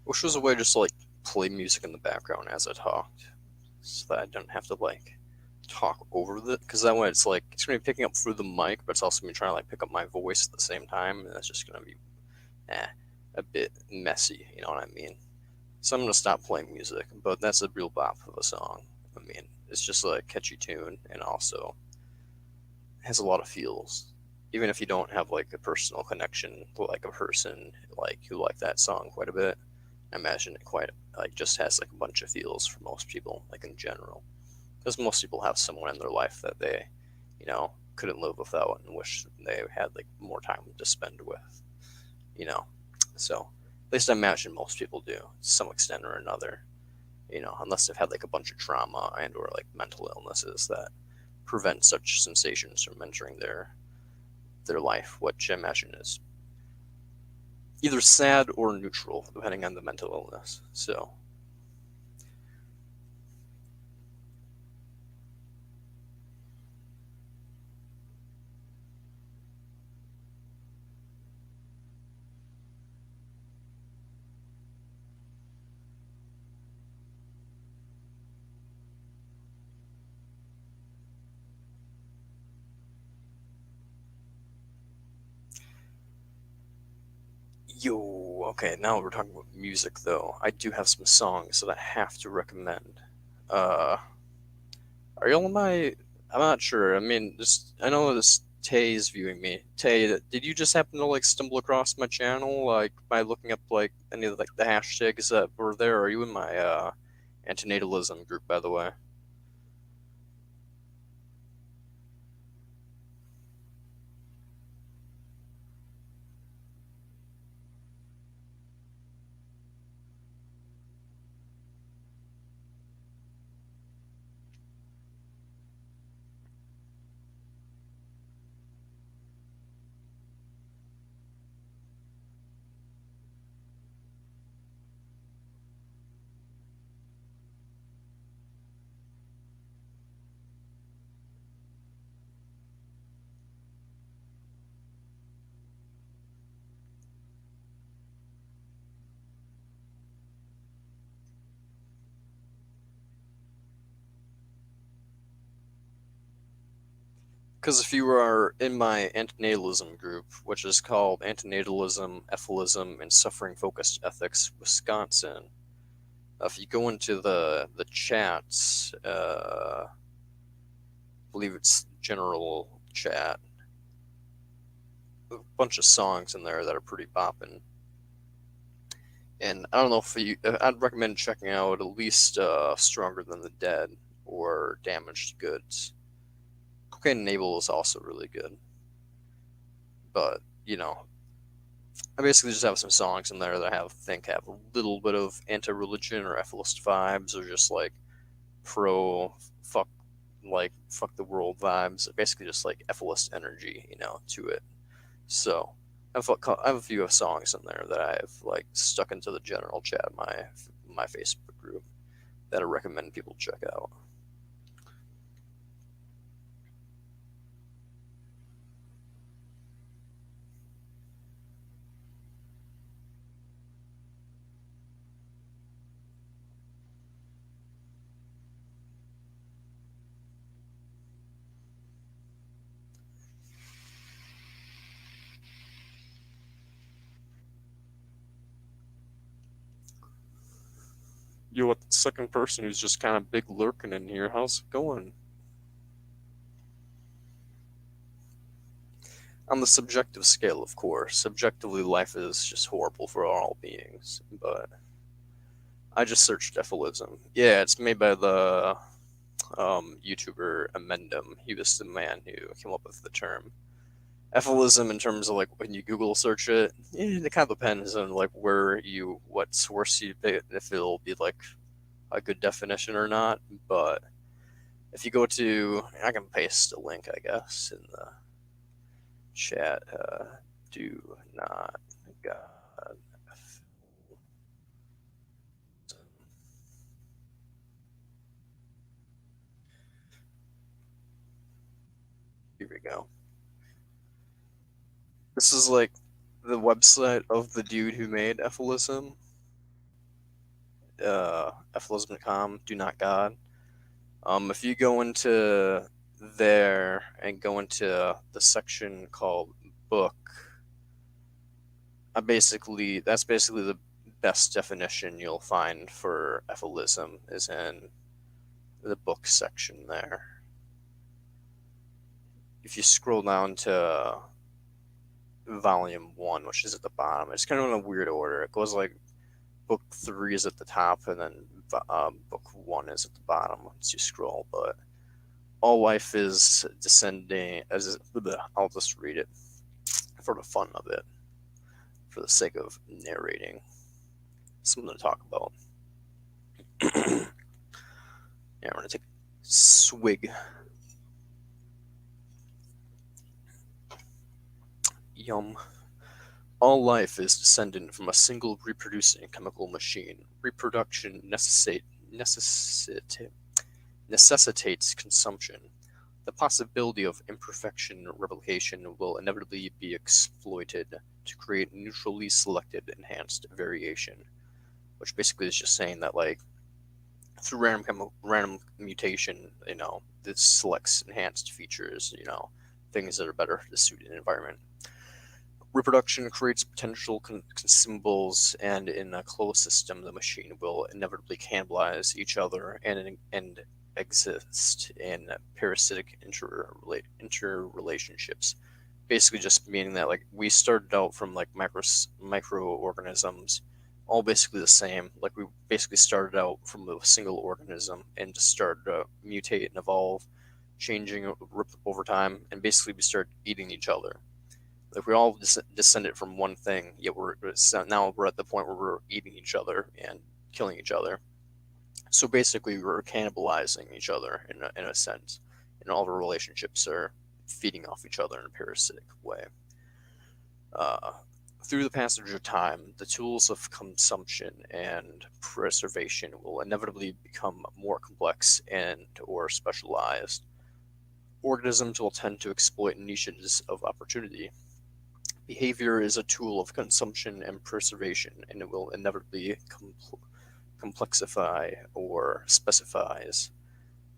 Wish there was a way to just like play music in the background as I talked, so that I don't have to like talk over it. Because that way it's like it's gonna be picking up through the mic, but it's also gonna be trying to like pick up my voice at the same time, and that's just gonna be a bit messy. You know what I mean? So I'm gonna stop playing music, but that's a real bop of a song. I mean, it's just a catchy tune, and also has a lot of feels. Even if you don't have like a personal connection to like a person like who like that song quite a bit, I imagine it quite like just has like a bunch of feels for most people, like in general, because most people have someone in their life that they, couldn't live without and wish they had like more time to spend with, So at least I imagine most people do to some extent or another. unless they've had like a bunch of trauma and or like mental illnesses that prevent such sensations from entering their life, which I imagine is either sad or neutral, depending on the mental illness. So, yo, okay, now we're talking about music, though. I do have some songs that I have to recommend. Uh, are you on my? I'm not sure. I mean, just I know this Tay is viewing me. Tay, did you just happen to like stumble across my channel like by looking up like any of like the hashtags that were there? Are you in my antinatalism group, by the way? Because if you are in my antinatalism group, which is called Antinatalism, Efilism, and Suffering Focused Ethics Wisconsin, if you go into the chats, I believe it's general chat, a bunch of songs in there that are pretty bopping. And I don't know if I'd recommend checking out at least Stronger Than the Dead or Damaged Goods. Cocaine Enable is also really good. But, I basically just have some songs in there that I think have a little bit of anti-religion or EFIList vibes, or just like pro fuck fuck the world vibes. Basically, just like EFIList energy, to it. So I have a few songs in there that I've like stuck into the general chat of my Facebook group that I recommend people check out. You what, the second person who's just kind of big lurking in here? How's it going? On the subjective scale, of course. Subjectively, life is just horrible for all beings. But I just searched Efilism. Yeah, it's made by the YouTuber Amendum. He was the man who came up with the term. Efilism, in terms of like when you Google search it, it kind of depends on like what source you pick, if it'll be like a good definition or not. But if you go to, I can paste a link, I guess, in the chat. Do not God. Here we go. This is like the website of the dude who made Efilism. Efilism.com. Do not God. If you go into there and go into the section called book, that's basically the best definition you'll find for Efilism is in the book section there. If you scroll down to volume 1, which is at the bottom, it's kind of in a weird order. It goes like book 3 is at the top, and then book 1 is at the bottom once you scroll. But all life is descending as I'll just read it for the fun of it, for the sake of narrating something to talk about. Yeah, we're gonna take a swig. Yum. All life is descended from a single reproducing chemical machine. Reproduction necessitates consumption. The possibility of imperfection replication will inevitably be exploited to create neutrally selected enhanced variation, which basically is just saying that, like, through random mutation, this selects enhanced features, things that are better to suit an environment. Reproduction creates potential consumables, and in a closed system, the machine will inevitably cannibalize each other and exist in parasitic interrelationships. Basically, just meaning that, like, we started out from like microorganisms, all basically the same. Like, we basically started out from a single organism and just started to mutate and evolve, changing over time, and basically we started eating each other. Like, we all descended from one thing, yet now we're at the point where we're eating each other and killing each other. So basically, we're cannibalizing each other in a sense, and all of our relationships are feeding off each other in a parasitic way. Through the passage of time, the tools of consumption and preservation will inevitably become more complex and or specialized. Organisms will tend to exploit niches of opportunity. Behavior is a tool of consumption and preservation, and it will inevitably complexify or specifies.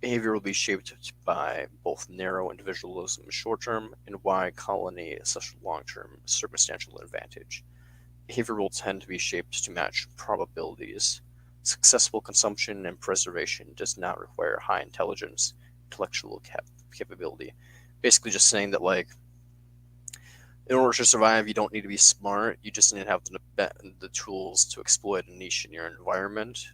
Behavior will be shaped by both narrow individualism short-term and wide colony long-term circumstantial advantage. Behavior will tend to be shaped to match probabilities. Successful consumption and preservation does not require high intelligence, intellectual capability. Basically just saying that, like, in order to survive, you don't need to be smart. You just need to have the tools to exploit a niche in your environment.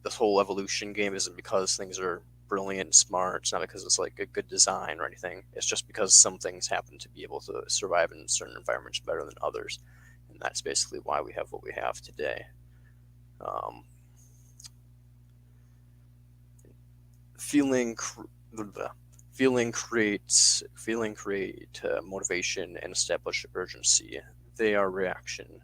This whole evolution game isn't because things are brilliant and smart. It's not because it's like a good design or anything. It's just because some things happen to be able to survive in certain environments better than others, and that's basically why we have what we have today. Feeling create motivation and establish urgency. They are reaction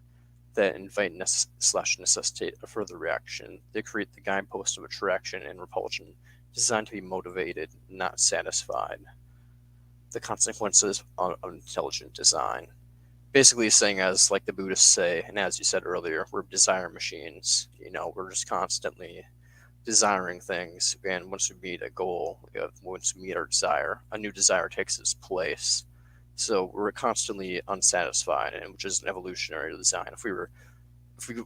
that invite necessitate a further reaction. They create the guidepost of attraction and repulsion, designed to be motivated, not satisfied. The consequences of intelligent design. Basically saying, as like the Buddhists say, and as you said earlier, we're desire machines. We're just constantly desiring things, and once we meet a goal, once we meet our desire, a new desire takes its place. So we're constantly unsatisfied, and which is an evolutionary design. If we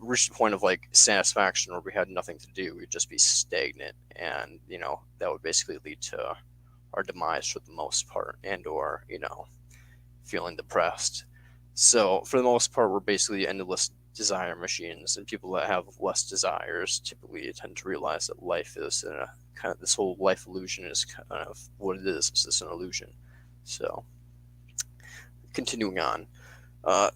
reached the point of like satisfaction where we had nothing to do, we'd just be stagnant, and that would basically lead to our demise for the most part, and or feeling depressed. So for the most part, we're basically endless desire machines, and people that have less desires typically tend to realize that life is kind of, this whole life illusion is kind of what it is. It's just an illusion. So continuing on,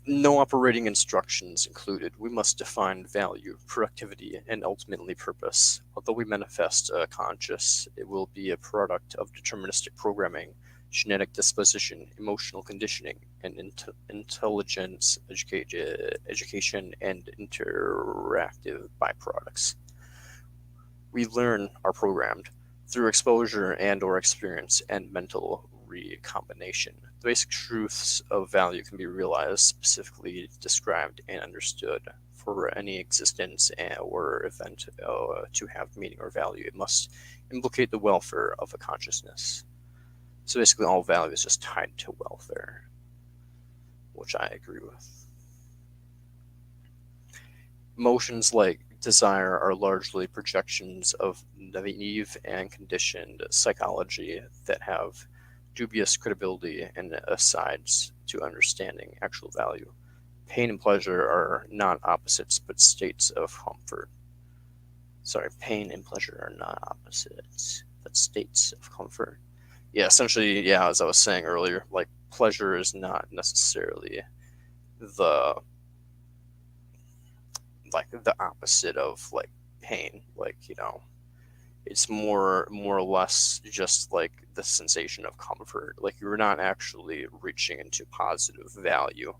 no operating instructions included. We must define value, productivity, and ultimately purpose. Although we manifest conscious, it will be a product of deterministic programming, genetic disposition, emotional conditioning, and intelligence education, and interactive byproducts. We learn are programmed through exposure and or experience and mental recombination. The basic truths of value can be realized, specifically described, and understood. For any existence or event to have meaning or value, it must implicate the welfare of a consciousness. So basically, all value is just tied to welfare, which I agree with. Emotions like desire are largely projections of naive and conditioned psychology that have dubious credibility and asides to understanding actual value. Pain and pleasure are not opposites, but states of comfort. Sorry, pain and pleasure are not opposites, but states of comfort. Yeah, essentially, yeah, as I was saying earlier, like, pleasure is not necessarily the opposite of like pain. Like, it's more or less just like the sensation of comfort. Like, you're not actually reaching into positive value.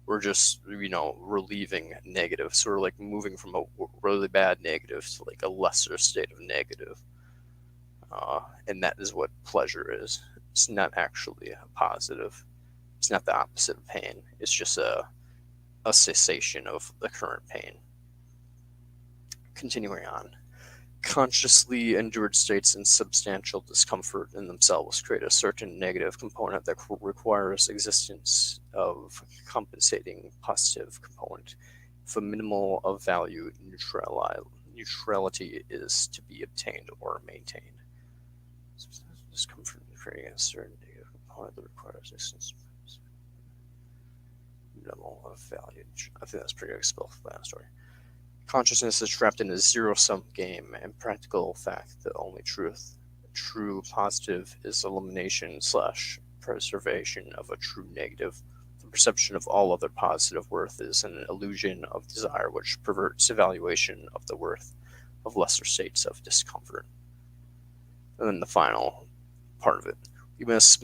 We're just, relieving negative. So we're like moving from a really bad negative to like a lesser state of negative. And that is what pleasure is. It's not actually a positive. It's not the opposite of pain. It's just a cessation of the current pain. Continuing on. Consciously endured states and substantial discomfort in themselves create a certain negative component that requires existence of compensating positive component. If a minimal of value neutrality is to be obtained or maintained. Discomfort in creating a certain negative component that requires existence minimal of value. I think that's pretty self-explanatory. Consciousness is trapped in a zero-sum game, and practical fact, the only true positive is elimination / preservation of a true negative. The perception of all other positive worth is an illusion of desire which perverts evaluation of the worth of lesser states of discomfort. And then the final part of it. We must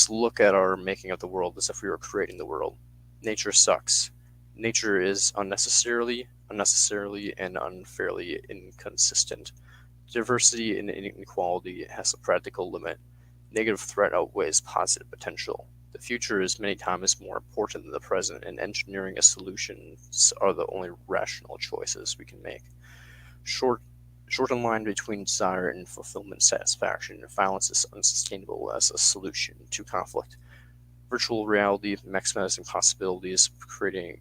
look at our making of the world as if we were creating the world. Nature sucks. Nature is unnecessarily and unfairly inconsistent. Diversity and inequality has a practical limit. Negative threat outweighs positive potential. The future is many times more important than the present, and engineering a solutions are the only rational choices we can make. Short line between desire and fulfillment satisfaction, violence is unsustainable as a solution to conflict. Virtual reality, maximizing possibilities, potentially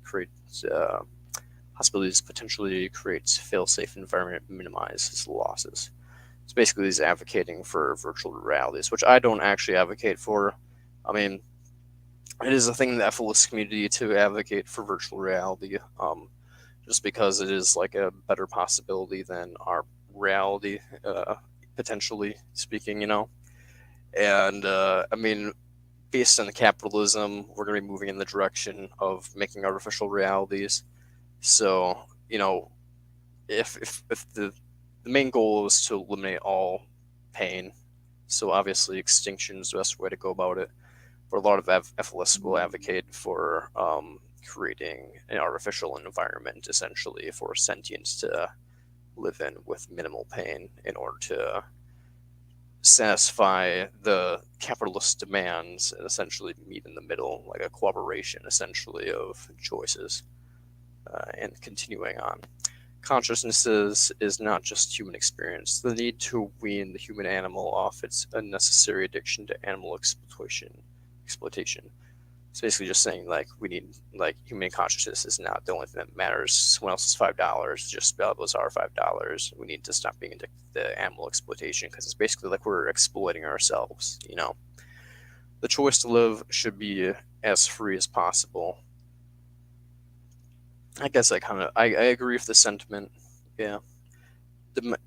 creates fail-safe environment, minimizes losses. So basically, he's advocating for virtual realities, which I don't actually advocate for. I mean, it is a thing in the EFIList community to advocate for virtual reality, just because it is like a better possibility than our reality, potentially speaking, And I mean, based on capitalism, we're going to be moving in the direction of making artificial realities. So, if the main goal is to eliminate all pain, so obviously extinction is the best way to go about it. But a lot of EFILists will advocate for creating an artificial environment, essentially, for sentience to live in with minimal pain in order to satisfy the capitalist demands and essentially meet in the middle, like a cooperation, essentially, of choices. And continuing on. Consciousness is not just human experience. The need to wean the human animal off its unnecessary addiction to animal exploitation. It's basically just saying, like, we need, like, human consciousness is not the only thing that matters. Someone else's $5 just was our $5. We need to stop being addicted to animal exploitation, because it's basically like we're exploiting ourselves, The choice to live should be as free as possible. I guess I agree with the sentiment. Yeah.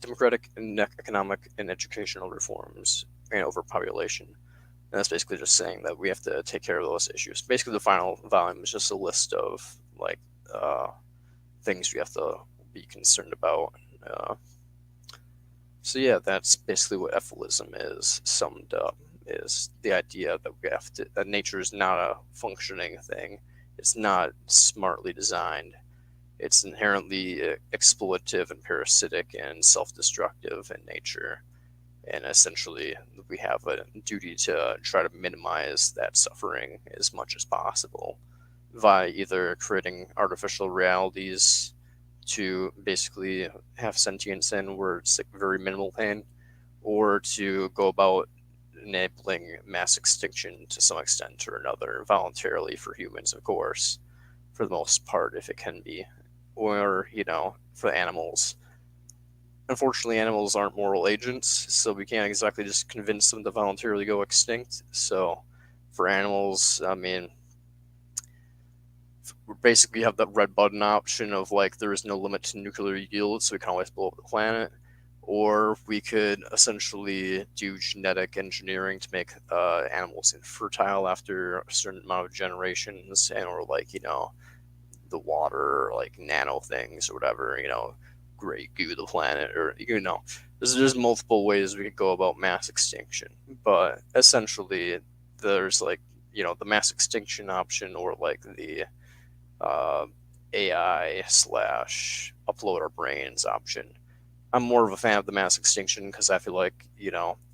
Democratic and economic and educational reforms and overpopulation. And that's basically just saying that we have to take care of those issues. Basically, the final volume is just a list of things we have to be concerned about. So yeah, that's basically what EFILism is summed up. Is the idea that that nature is not a functioning thing. It's not smartly designed. It's inherently exploitative and parasitic and self-destructive in nature. And essentially, we have a duty to try to minimize that suffering as much as possible via either creating artificial realities to basically have sentience in where it's like very minimal pain, or to go about enabling mass extinction to some extent or another, voluntarily for humans, of course, for the most part, if it can be, or, for animals. Unfortunately, animals aren't moral agents, so we can't exactly just convince them to voluntarily go extinct. So, for animals, I mean, we basically have that red button option of, like, there is no limit to nuclear yield, so we can always blow up the planet. Or we could essentially do genetic engineering to make animals infertile after a certain amount of generations, or, like, the water, like, nano things or whatever, great goo the planet, or there's multiple ways we could go about mass extinction, but essentially there's like the mass extinction option, or like the uh, AI slash upload our brains option. I'm more of a fan of the mass extinction because I feel like,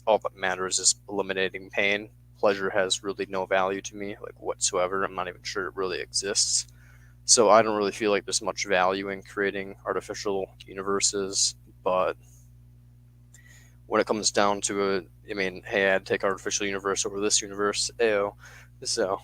all that matters is eliminating pain. Pleasure has really no value to me, like whatsoever. I'm not even sure it really exists. So I don't really feel like there's much value in creating artificial universes. But when it comes down to it, I mean, hey, I'd take artificial universe over this universe. Ayo. So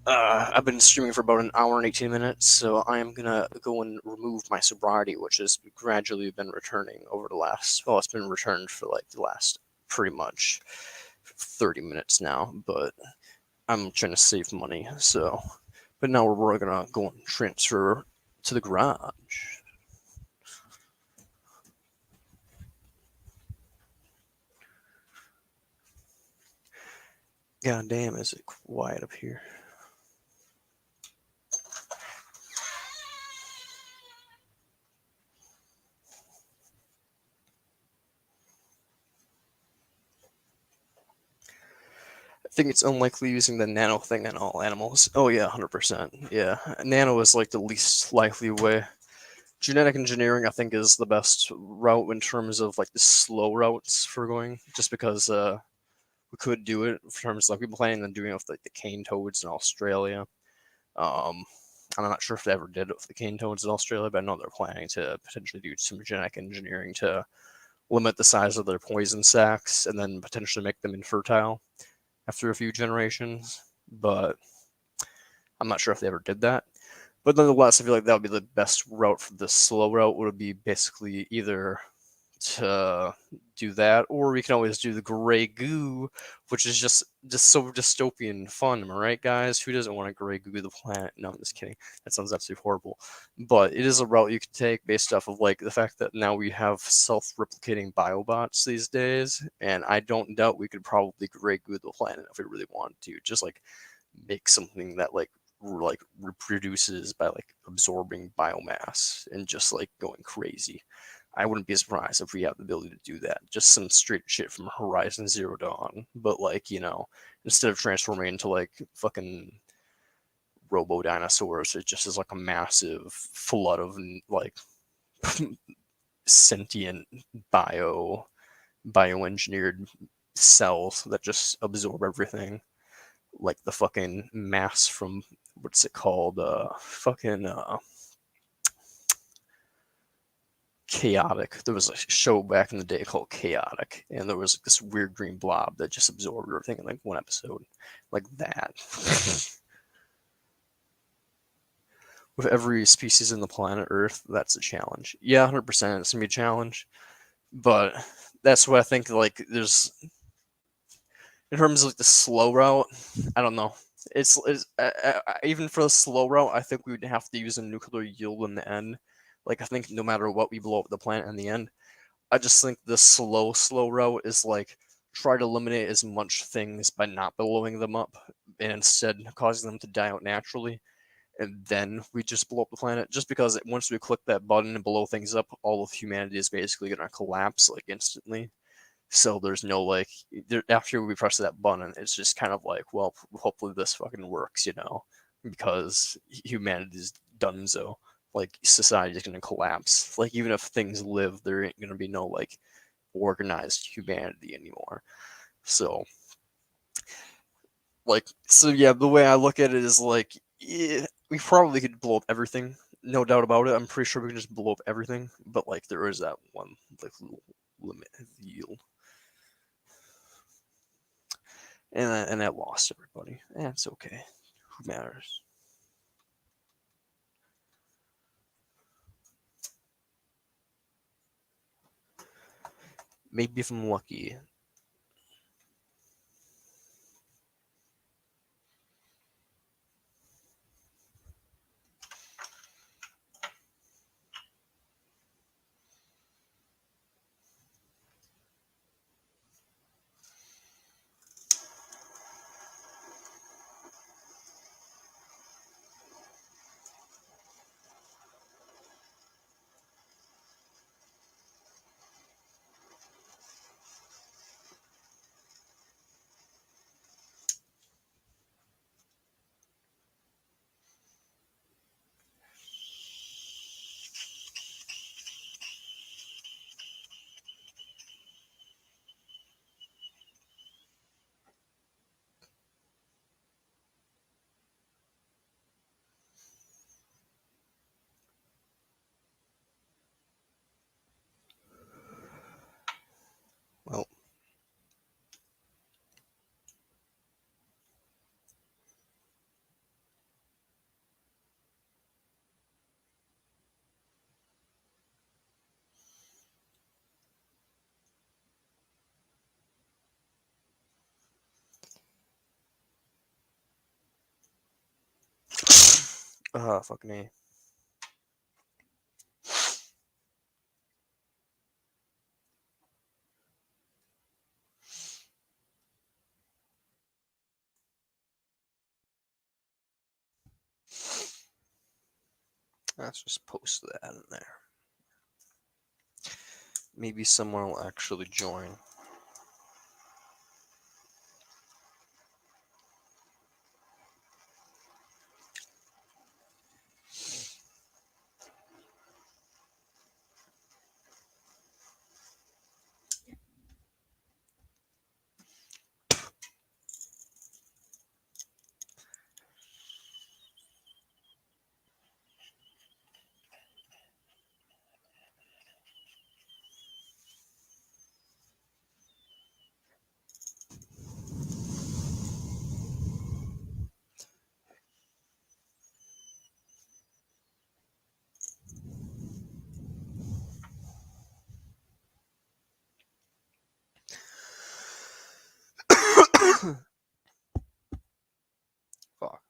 I've been streaming for about an hour and 18 minutes, so I am gonna go and remove my sobriety, which has gradually been returning over the last, well, it's been returned for like the last pretty much 30 minutes now, but I'm trying to save money, so. But now we're gonna go and transfer to the garage. God damn, is it quiet up here? I think it's unlikely using the nano thing on all animals. Oh yeah, 100%. Yeah, nano is like the least likely way. Genetic engineering, I think, is the best route in terms of like the slow routes for going, just because we could do it in terms of, like, we've been planning on doing it with like the cane toads in Australia. I'm not sure if they ever did it with the cane toads in Australia, but I know they're planning to potentially do some genetic engineering to limit the size of their poison sacs and then potentially make them infertile after a few generations. But I'm not sure if they ever did that. But nonetheless, I feel like that would be the best route. For the slow route would be basically either to do that, or we can always do the gray goo, which is just so dystopian fun. Am I right, guys? Who doesn't want to gray goo the planet? No, I'm just kidding. That sounds absolutely horrible. But it is a route you can take based off of like the fact that now we have self-replicating biobots these days, and I don't doubt we could probably gray goo the planet if we really wanted to. Just like make something that like reproduces by like absorbing biomass and just like going crazy. I wouldn't be surprised if we have the ability to do that. Just some straight shit from Horizon Zero Dawn, but like, instead of transforming into like fucking robo dinosaurs, it just is like a massive flood of like sentient bioengineered cells that just absorb everything, like the fucking mass from, what's it called, Chaotic. There was a show back in the day called Chaotic, and there was this weird green blob that just absorbed everything in like one episode, like that. With every species in the planet Earth, that's a challenge. Yeah, 100%, it's gonna be a challenge, but that's what I think. Like, there's, in terms of like the slow route, I don't know. It's even for the slow route, I think we would have to use a nuclear yield in the end. Like, I think no matter what, we blow up the planet in the end. I just think the slow route is like try to eliminate as much things by not blowing them up and instead causing them to die out naturally. And then we just blow up the planet. Just because once we click that button and blow things up, all of humanity is basically going to collapse like instantly. So there's no like, after we press that button, it's just kind of like, well, hopefully this fucking works, because humanity's donezo. Like, society's gonna collapse. Like, even if things live, there ain't gonna be no like organized humanity anymore. So yeah, the way I look at it is like, yeah, we probably could blow up everything, no doubt about it. I'm pretty sure we can just blow up everything, but like there is that one like little limit yield. And that lost everybody. It's okay. Who matters? Maybe if I'm lucky. Fucking A. Let's just post that in there. Maybe someone will actually join. Fuck.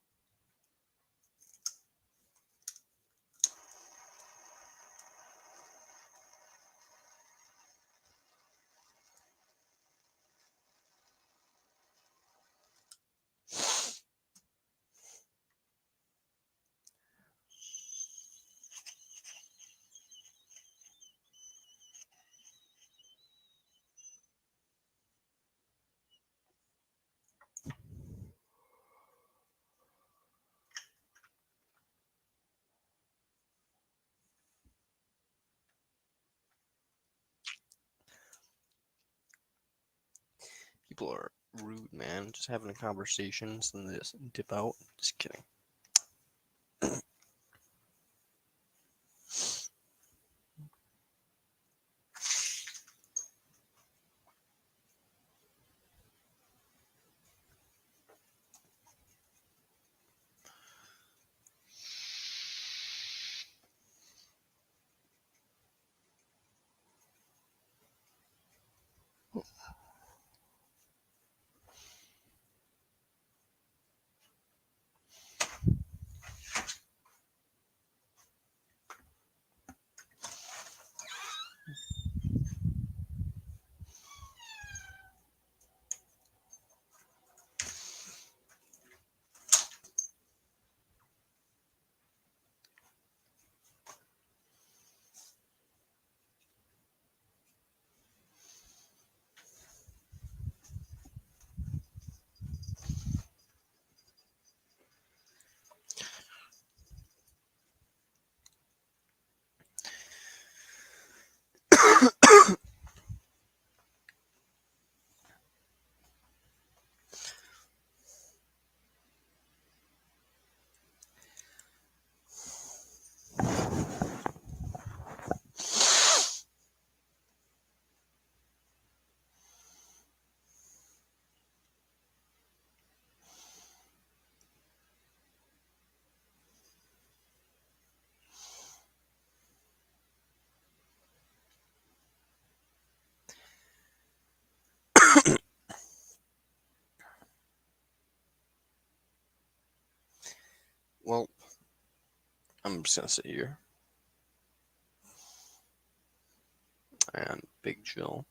People are rude, man. Just having a conversation, and they just dip out. Just kidding. Well, I'm just gonna sit here. And Big Jill.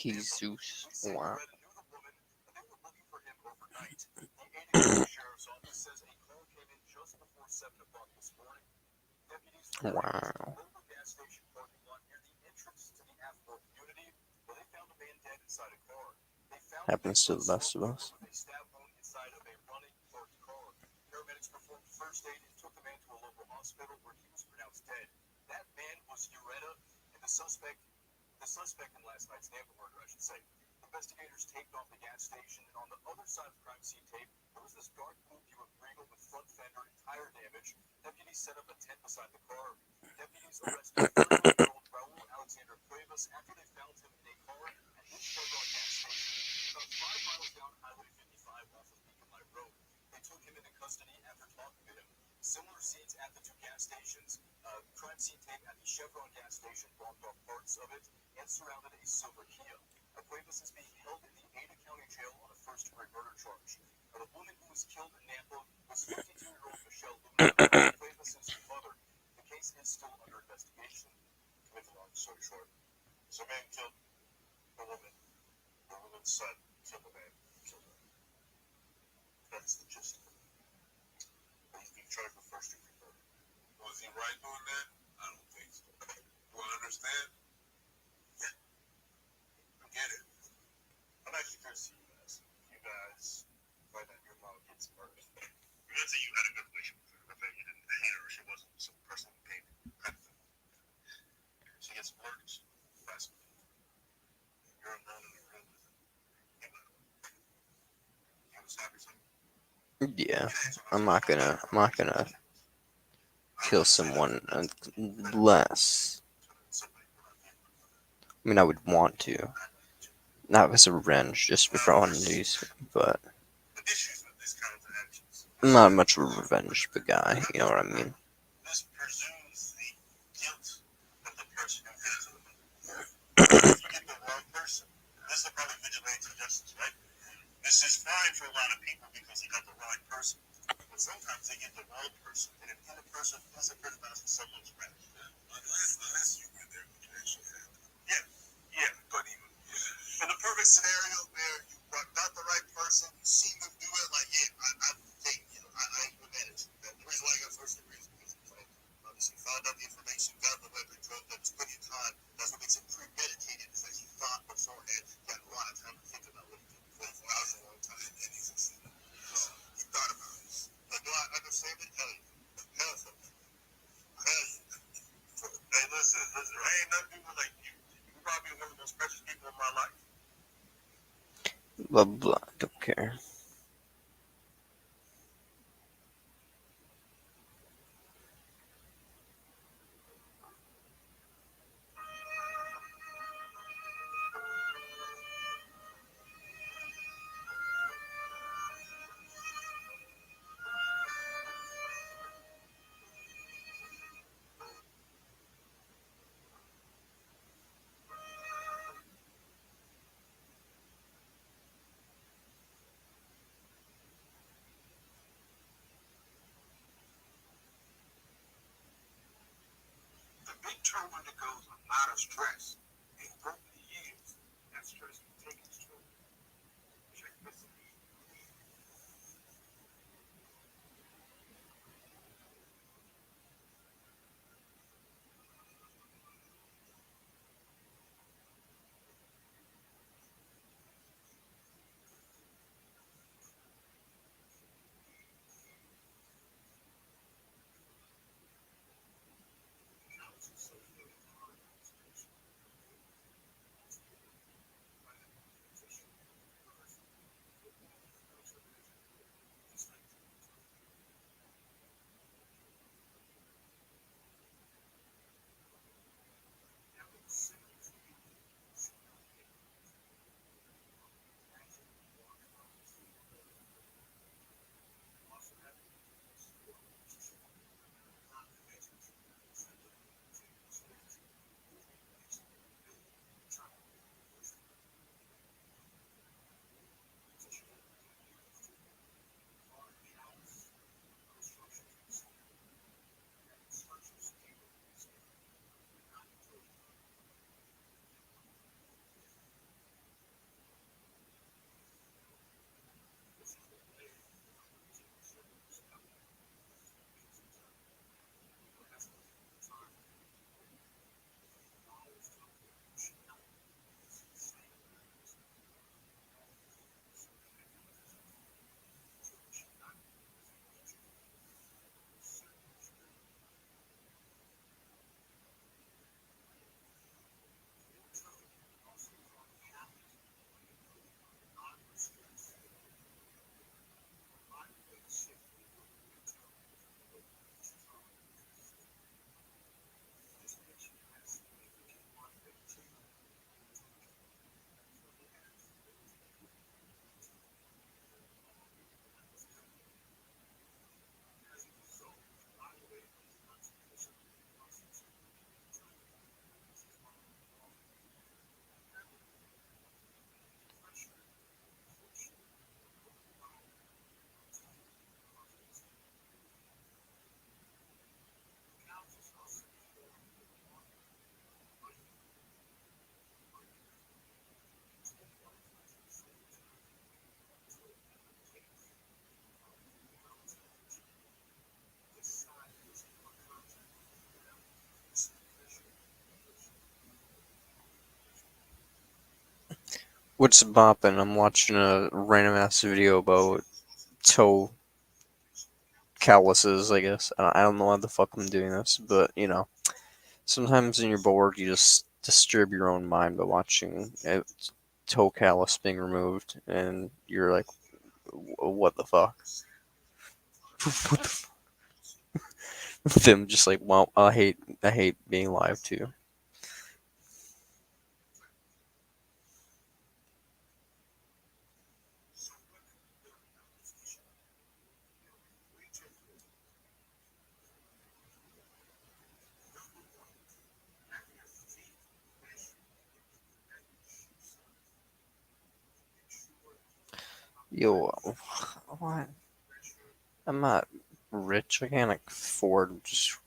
Jesus. Wow. Wow. Happens to the best of us. Yeah, I'm not gonna kill someone unless I mean, I would want to. Not as a revenge, just for quantities, but I'm not much of a revenge guy, you know what I mean? Blah blah, don't care. What's bopping? I'm watching a random ass video about toe calluses, I guess. I don't know why the fuck I'm doing this, but you know, sometimes when you're bored, you just disturb your own mind by watching a toe callus being removed, and you're like, what the fuck? What the them just like, well, I hate being live too. Yo, what? I'm not rich. I can't afford just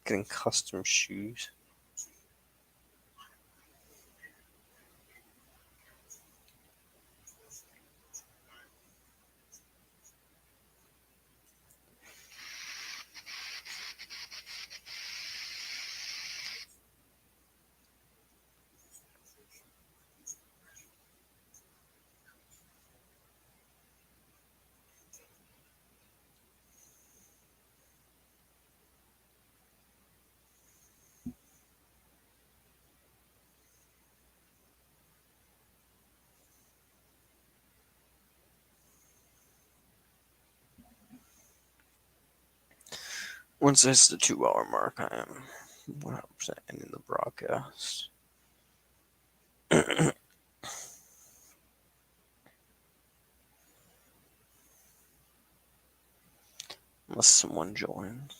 getting custom shoes. Once it's the 2 hour mark, I am 100% ending the broadcast. Unless someone joins.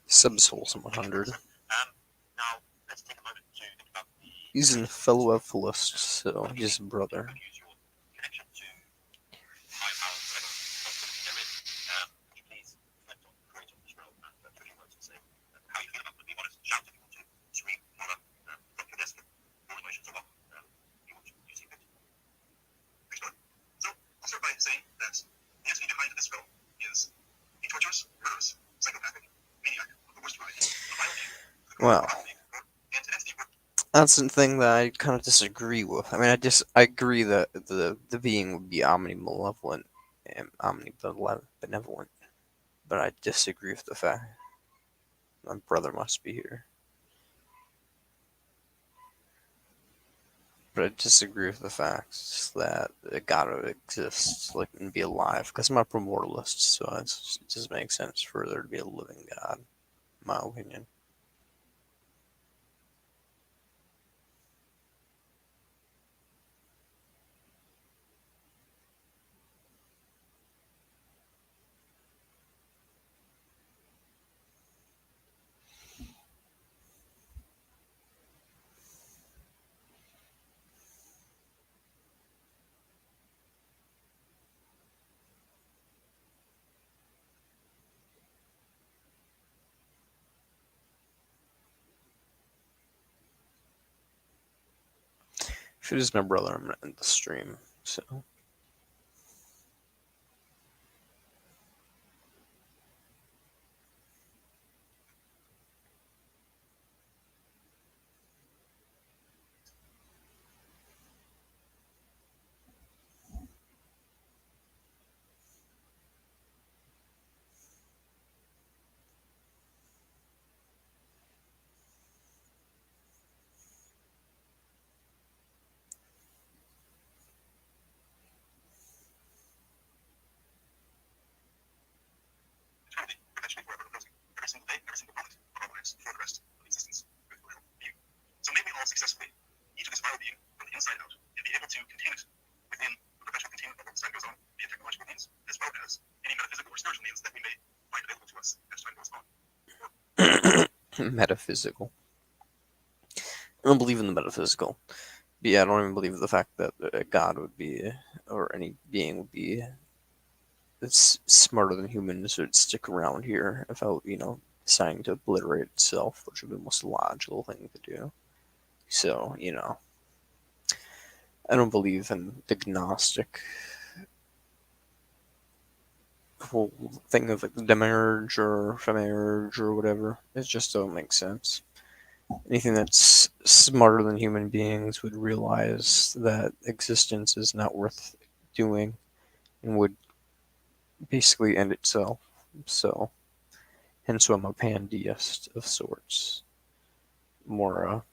Subsouls 100. He's a fellow EFIList, so he's a brother. Well, that's the thing that I kind of disagree with. I mean, I agree that the being would be omnimalevolent and omnibenevolent, but I disagree with the fact my brother must be here. But I disagree with the facts that it gotta exist, like, and be alive, because I'm a primordialist, so it just makes sense for there to be a living God, in my opinion. If it is my brother, I'm gonna end the stream. So. Metaphysical. I don't believe in the metaphysical. But yeah, I don't even believe the fact that God would be, or any being would be, that's smarter than humans would stick around here without, deciding to obliterate itself, which would be the most logical thing to do. So, I don't believe in the Gnostic whole thing of like the demiurge or femiurge or whatever. It just don't make sense. Anything that's smarter than human beings would realize that existence is not worth doing and would basically end itself. So, hence why I'm a pandeist of sorts. More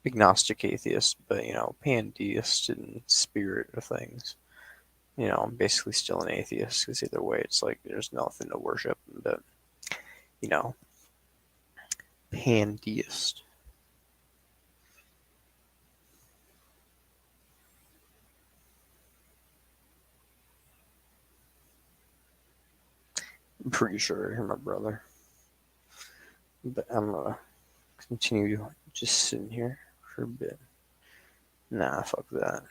agnostic atheist, but pandeist in spirit of things. I'm basically still an atheist because either way, it's like there's nothing to worship, but you know, pandeist. I'm pretty sure you're my brother, but I'm gonna continue just sitting here for a bit. Nah, fuck that.